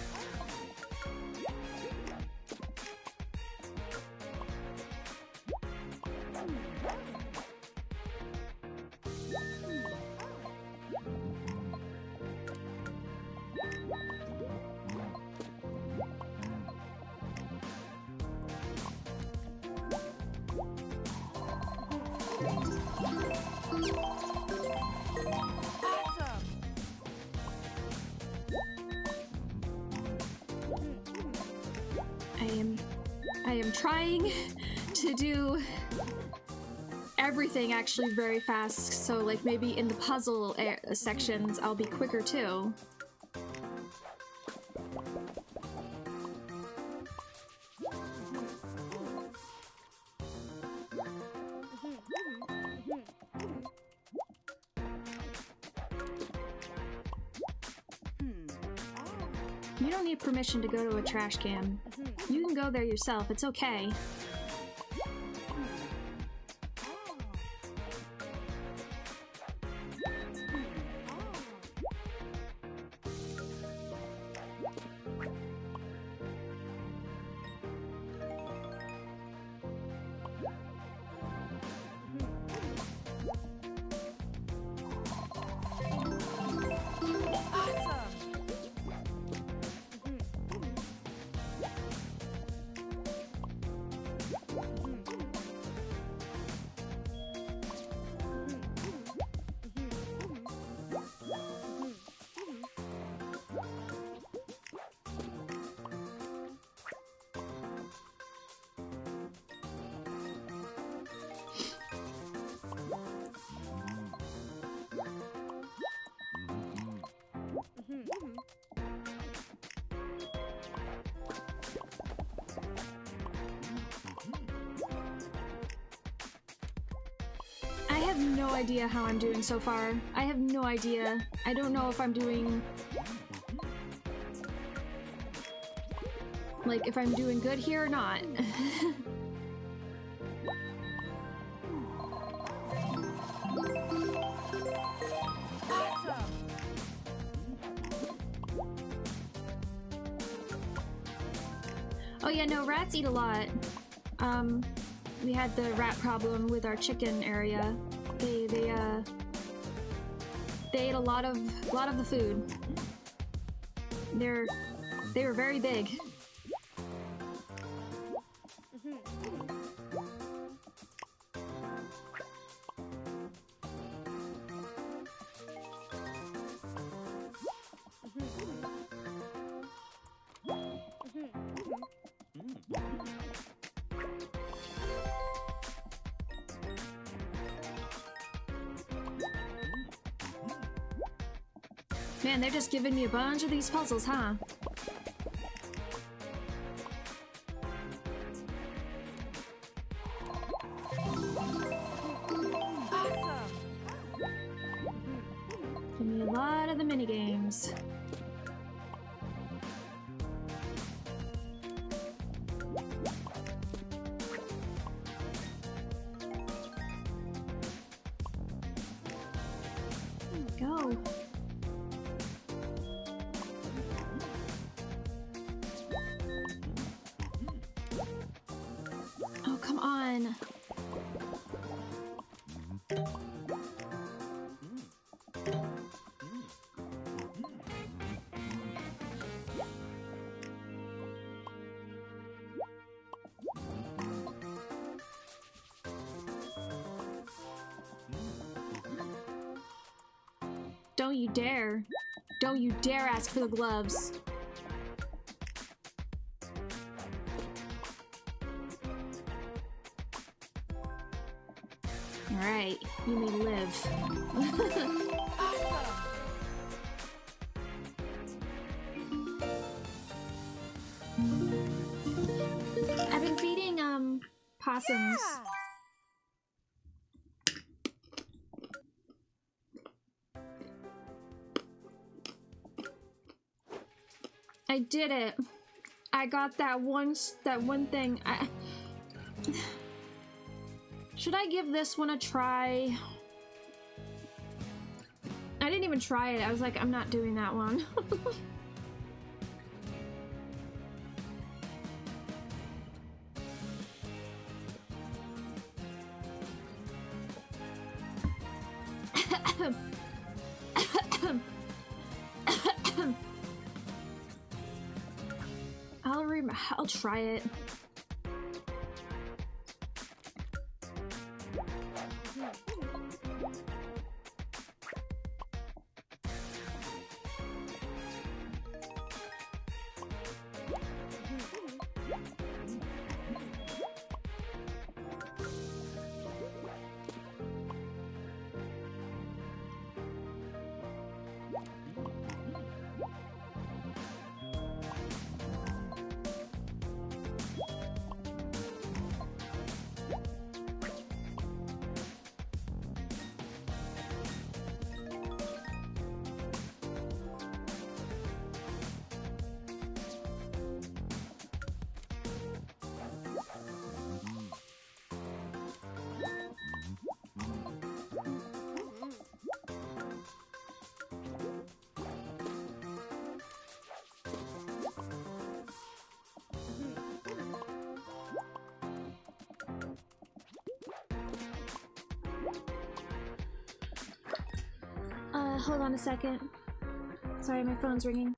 I am trying to do everything actually very fast, so like maybe in the puzzle sections I'll be quicker too. You don't need permission to go to a trash can. You can go there yourself, it's okay. I have no idea how I'm doing so far. I have no idea. I don't know if I'm doing... like, if I'm doing good here or not. Oh yeah, no, rats eat a lot. We had the rat problem with our chicken area. They ate a lot of the food. They were very big. Man, they're just giving me a bunch of these puzzles, huh? Give me a lot of the minigames. Go. Oh, come on. Don't you dare. Don't you dare ask for the gloves. Alright, you may live. I've been feeding, possums. Yeah. I did it. I got that one thing. Should I give this one a try? I didn't even try it. I was like, I'm not doing that one. I'll try it. Hold on a second. Sorry, my phone's ringing.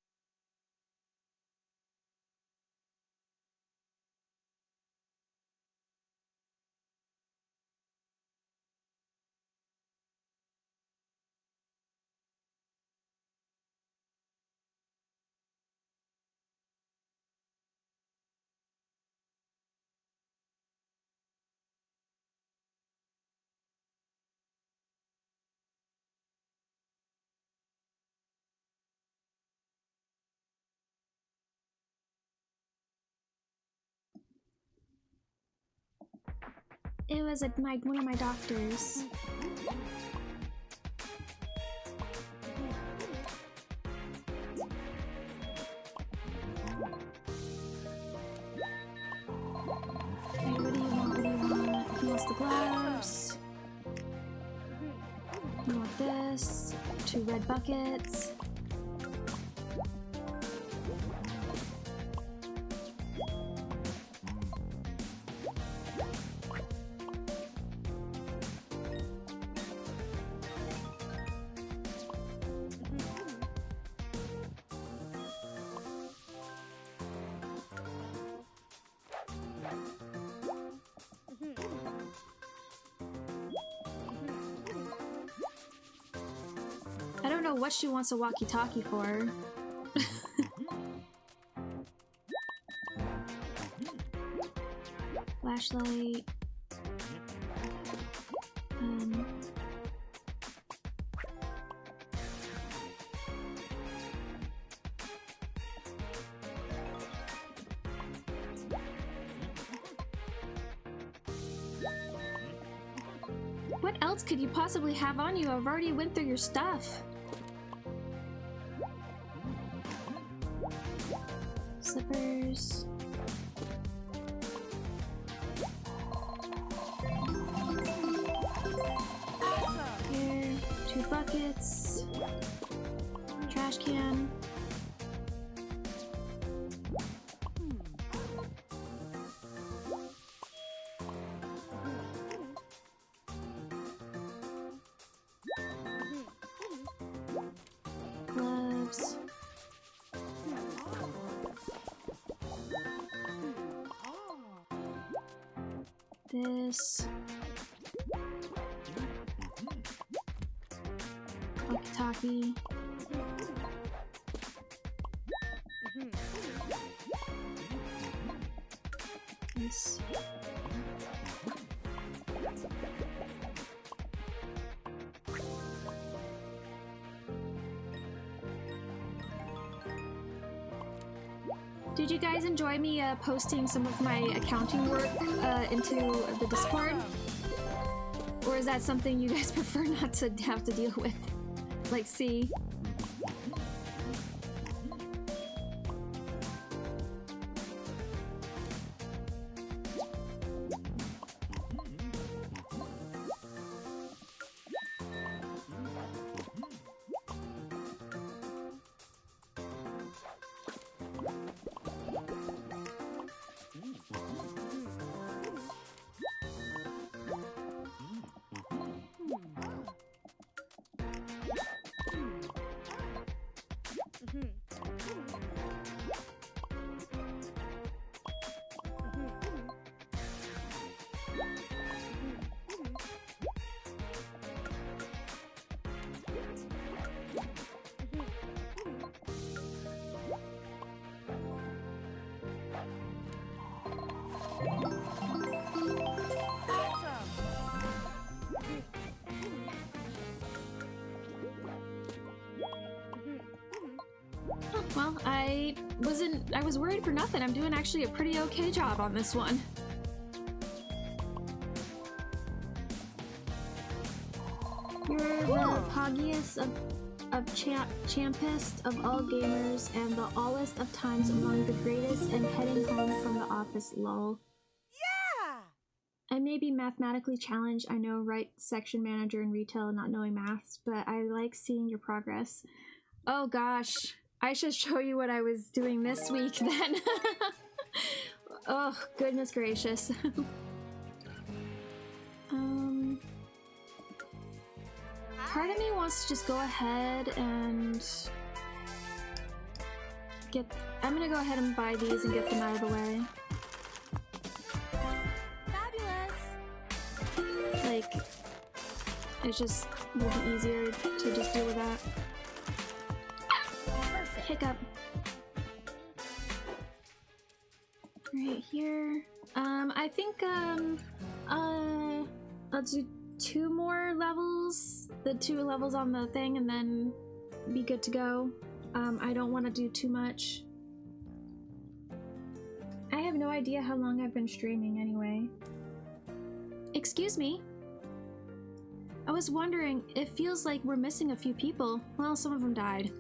It was at one of my doctors. Wait, what do you want? What do you want? He wants the gloves. You want this? 2 red buckets. I don't know what she wants a walkie-talkie for. Flashlight. What else could you possibly have on you? I've already went through your stuff. Slippers. Here, 2 buckets. Trash can. this. Walkie-talkie. This. Did you guys enjoy me posting some of my accounting work into the Discord? Or is that something you guys prefer not to have to deal with? Like, see? Well, I was worried for nothing. I'm doing actually a pretty okay job on this one. You're the poggiest of champest of all gamers and the allest of times among the greatest and heading home from the office, lol. I may be mathematically challenged, I know, right, section manager in retail, not knowing maths, but I like seeing your progress. Oh gosh, I should show you what I was doing this week then. Oh, goodness gracious. Part of me wants to just go ahead and I'm gonna go ahead and buy these and get them out of the way. Like, it's just will be easier to just deal with that. Perfect. Hiccup. Right here. I think I'll do 2 more levels, the 2 levels on the thing, and then be good to go. I don't want to do too much. I have no idea how long I've been streaming anyway. Excuse me? I was wondering, it feels like we're missing a few people. Well, some of them died.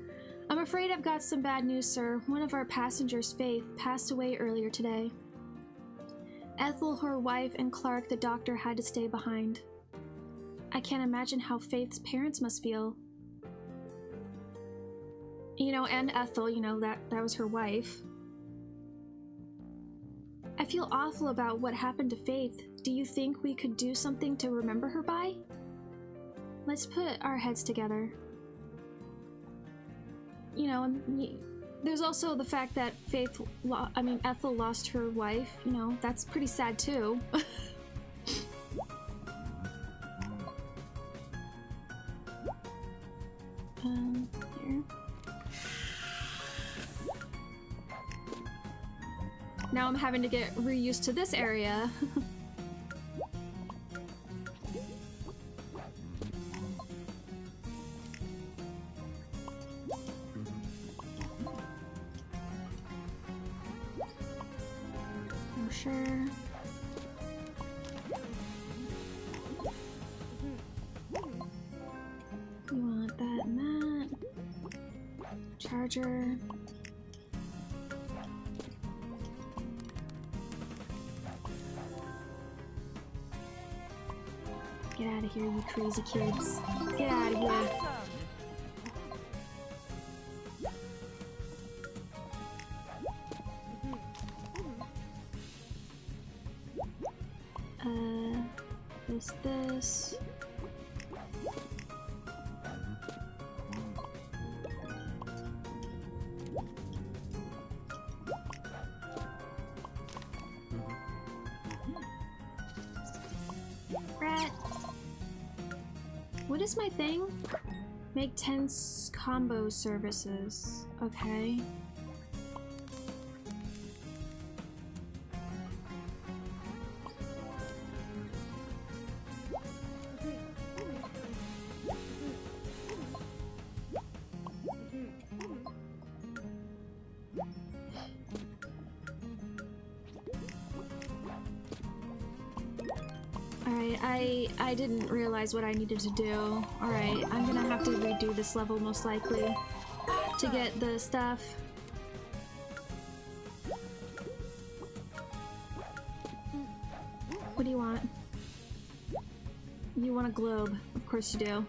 I'm afraid I've got some bad news, sir. One of our passengers, Faith, passed away earlier today. Ethel, her wife, and Clark, the doctor, had to stay behind. I can't imagine how Faith's parents must feel. You know, and Ethel, you know, that was her wife. I feel awful about what happened to Faith. Do you think we could do something to remember her by? Let's put our heads together. You know, and there's also the fact that Ethel lost her wife. You know, that's pretty sad too. Here. Now I'm having to get reused to this area. I'm sure. You want that and that. Charger. Get out of here, you crazy kids. Get out of here. This. What is my thing? Make 10 combo services. Okay. I didn't realize what I needed to do. Alright, I'm gonna have to redo this level most likely to get the stuff. What do you want? You want a globe. Of course you do.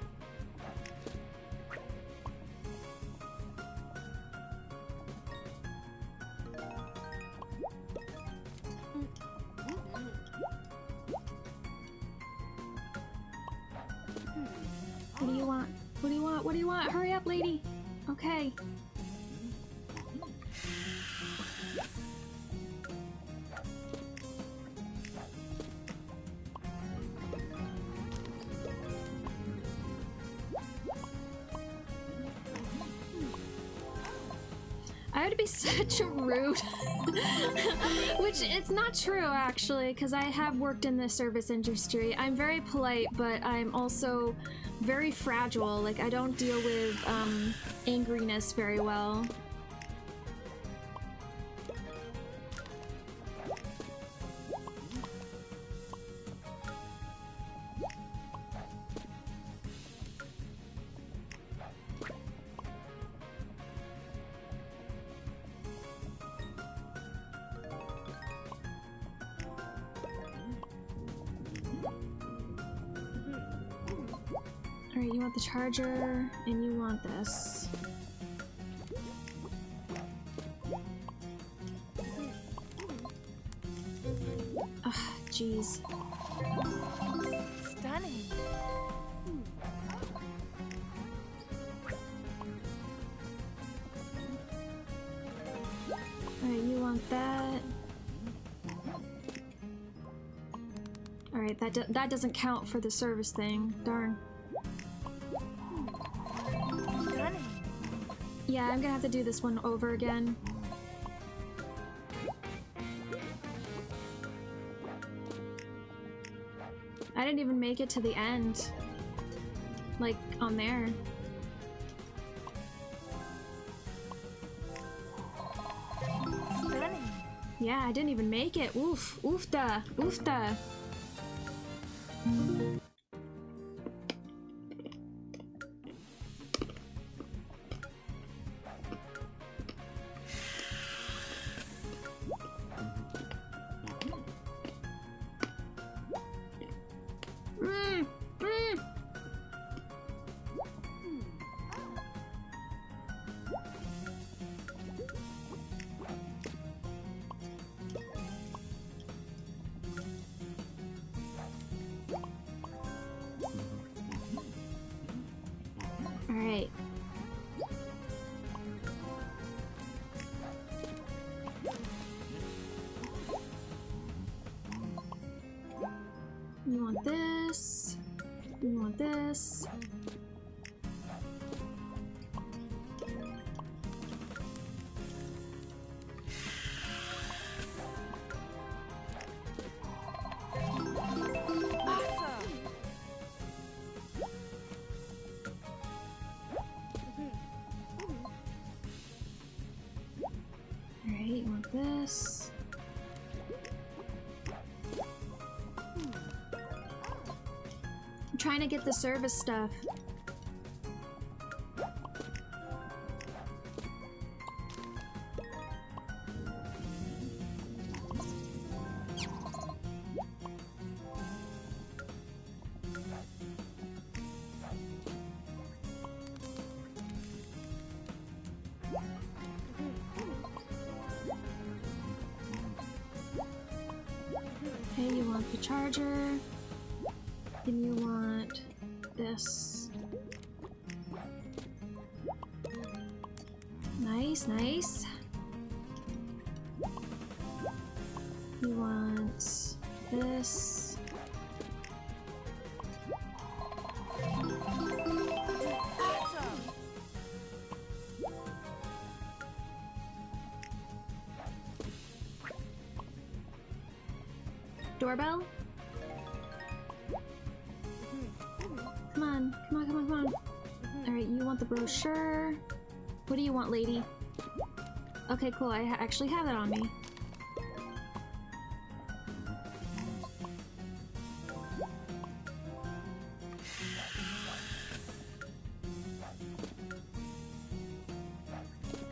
What do you want? What do you want? What do you want? Hurry up, lady! Okay. I would be such a rude. Which, it's not true, actually, because I have worked in the service industry. I'm very polite, but I'm also very fragile. Like, I don't deal with angriness very well. Alright, you want the charger, and you want this. Ugh, jeez. Stunning. Alright, you want that. Alright, that doesn't count for the service thing. Darn. Yeah, I'm gonna have to do this one over again. I didn't even make it to the end. Like, on there. Stunning. Yeah, I didn't even make it. Oof. Oofta. Oofta. Alright. You want this. You want this. Alright, you want this. I'm trying to get the service stuff. Okay, you want the charger. And you want this. Nice, nice. You want this. doorbell? Come on, come on, come on, come on. Alright, you want the brochure? What do you want, lady? Okay, cool, I actually have that on me.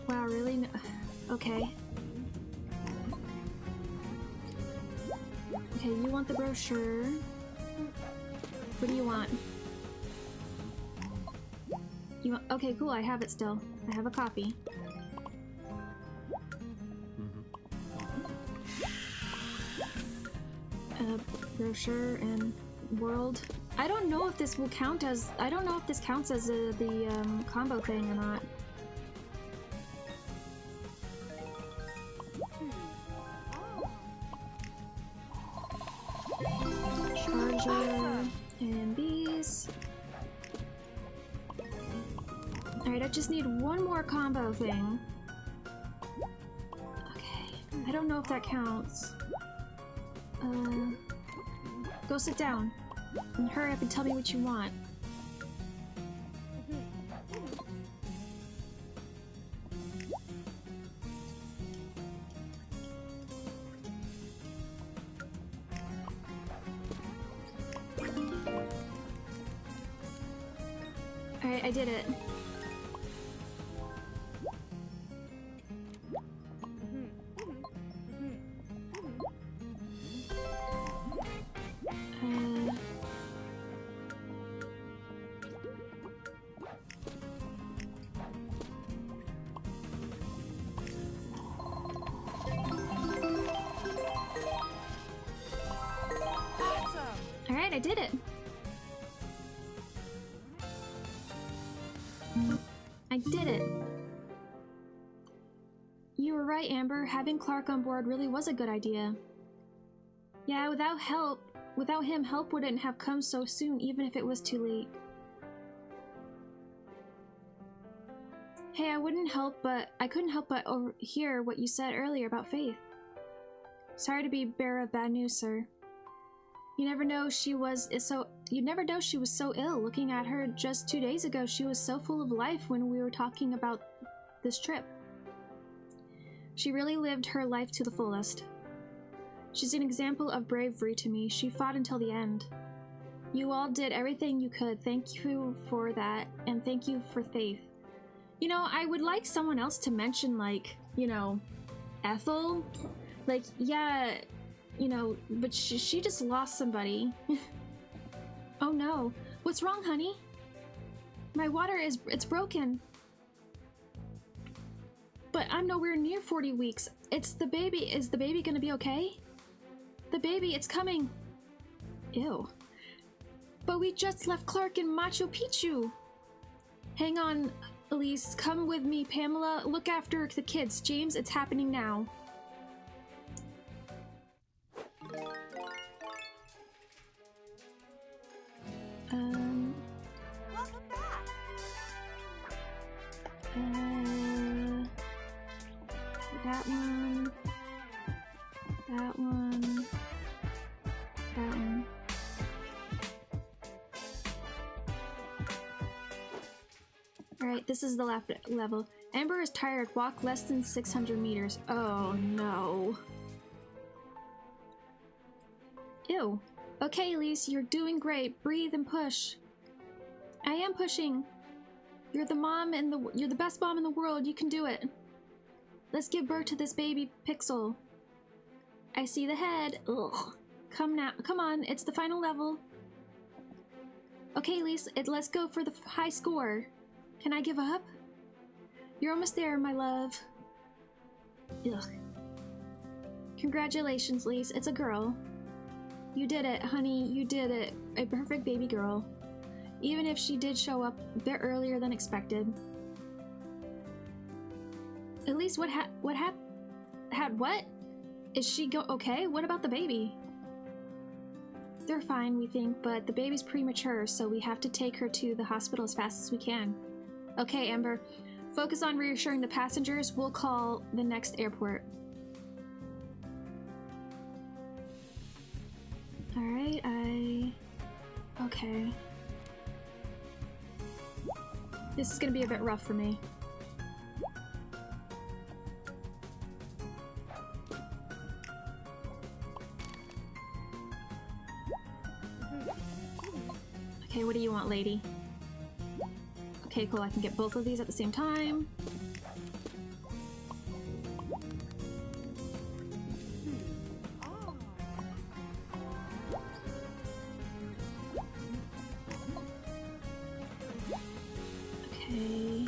Wow, really? No. Okay. Okay, you want the brochure. What do you want? You want? Okay, cool, I have it still. I have a copy. Brochure and world. I don't know if this will count as. I don't know if this counts as the combo thing or not. Charger and these. Alright, I just need one more combo thing. Okay, I don't know if that counts. Go sit down and hurry up and tell me what you want. Alright, I did it. Alright, I did it. I did it. You were right, Amber. Having Clark on board really was a good idea. Yeah, without him, help wouldn't have come so soon, even if it was too late. Hey, I couldn't help but overhear what you said earlier about Faith. Sorry to be bearer of bad news, sir. You never know she was so ill. Looking at her just 2 days ago, she was so full of life when we were talking about this trip. She really lived her life to the fullest. She's an example of bravery to me. She fought until the end. You all did everything you could. Thank you for that, and thank you for Faith. You know, I would like someone else to mention, like, you know, Ethel. Like, yeah, you know, but she just lost somebody. Oh no. What's wrong, honey? My water it's broken. But I'm nowhere near 40 weeks. It's the baby. Is the baby gonna be okay? The baby, it's coming. Ew. But we just left Clark in Machu Picchu. Hang on, Elise. Come with me, Pamela. Look after the kids. James, it's happening now. Welcome back. That one. That one. That one. Alright, this is the last level. Amber is tired. Walk less than 600 meters. Oh no. Ew. Okay, Elise, you're doing great. Breathe and push. I am pushing. You're the best mom in the world. You can do it. Let's give birth to this baby Pixel. I see the head. Ugh. Come on, it's the final level. Okay, Elise, let's go for the high score. Can I give up? You're almost there, my love. Ugh. Congratulations, Elise. It's a girl. You did it, honey. You did it. A perfect baby girl. Even if she did show up a bit earlier than expected. At least what? Is she okay? What about the baby? They're fine, we think, but the baby's premature, so we have to take her to the hospital as fast as we can. Okay, Amber. Focus on reassuring the passengers. We'll call the next airport. Alright, okay. This is gonna be a bit rough for me. Okay, what do you want, lady? Okay, cool, I can get both of these at the same time. Okay.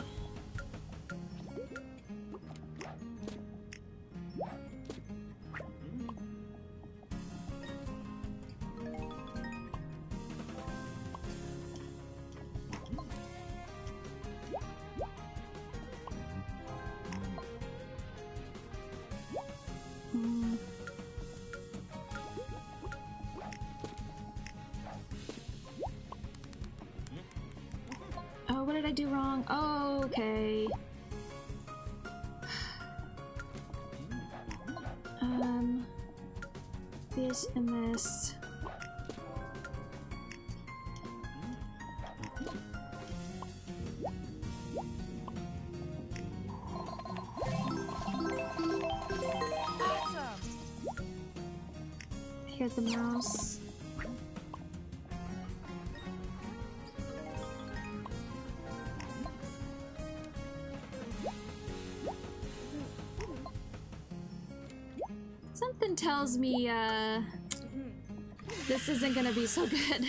Oh, what did I do wrong? Oh, okay. This and this. Here's the mouse. Something tells me, this isn't gonna be so good.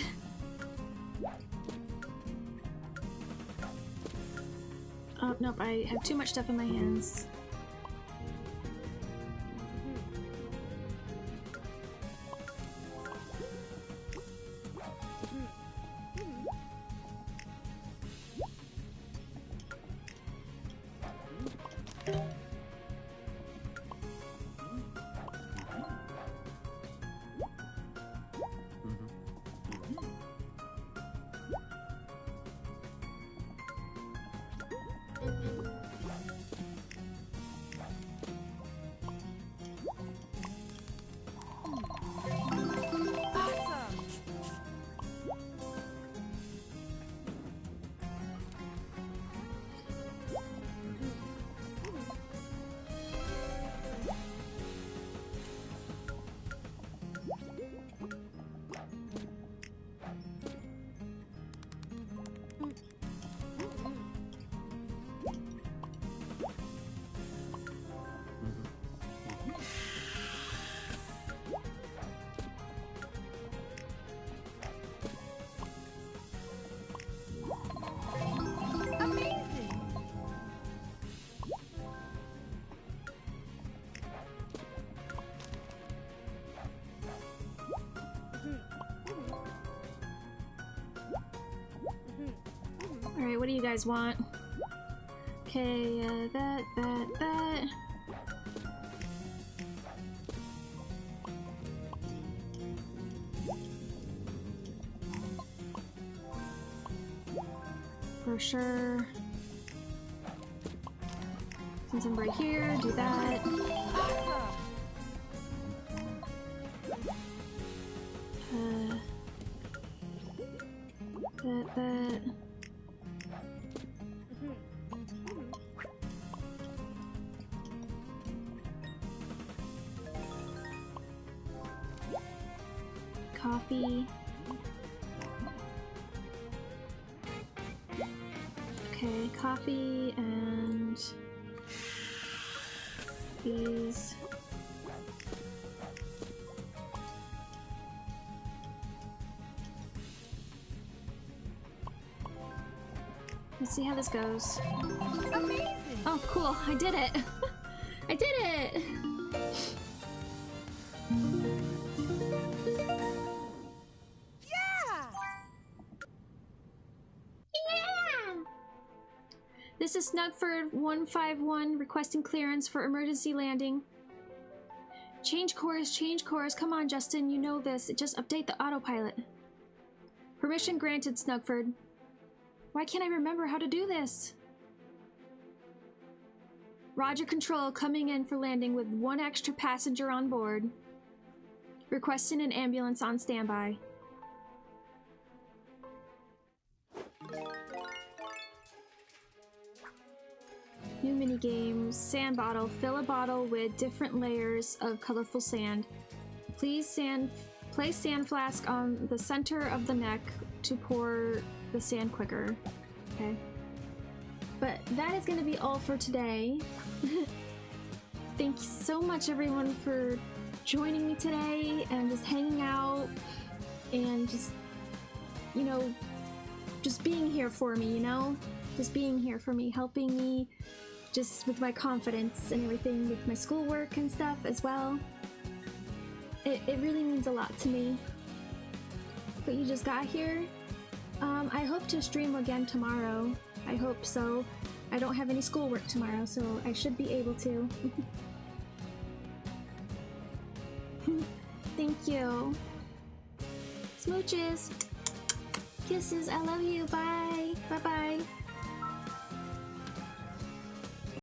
Oh, nope, I have too much stuff in my hands. Alright, what do you guys want? Okay, that. Brochure. Since I'm right here, do that. That. Coffee. Okay, coffee and these. Let's see how this goes. Amazing! Oh, cool. I did it. I did it. This is Snugford 151 requesting clearance for emergency landing. Change course, come on Justin, you know this, just update the autopilot. Permission granted, Snugford. Why can't I remember how to do this? Roger Control, coming in for landing with one extra passenger on board. Requesting an ambulance on standby. New minigames. Sand bottle. Fill a bottle with different layers of colorful sand. Place sand flask on the center of the neck to pour the sand quicker. Okay. But that is going to be all for today. Thank you so much, everyone, for joining me today and just hanging out and just, you know, just being here for me, you know? Just being here for me, helping me just with my confidence and everything, with my schoolwork and stuff as well. It really means a lot to me. But you just got here. I hope to stream again tomorrow. I hope so. I don't have any schoolwork tomorrow, so I should be able to. Thank you. Smooches. Kisses. I love you. Bye.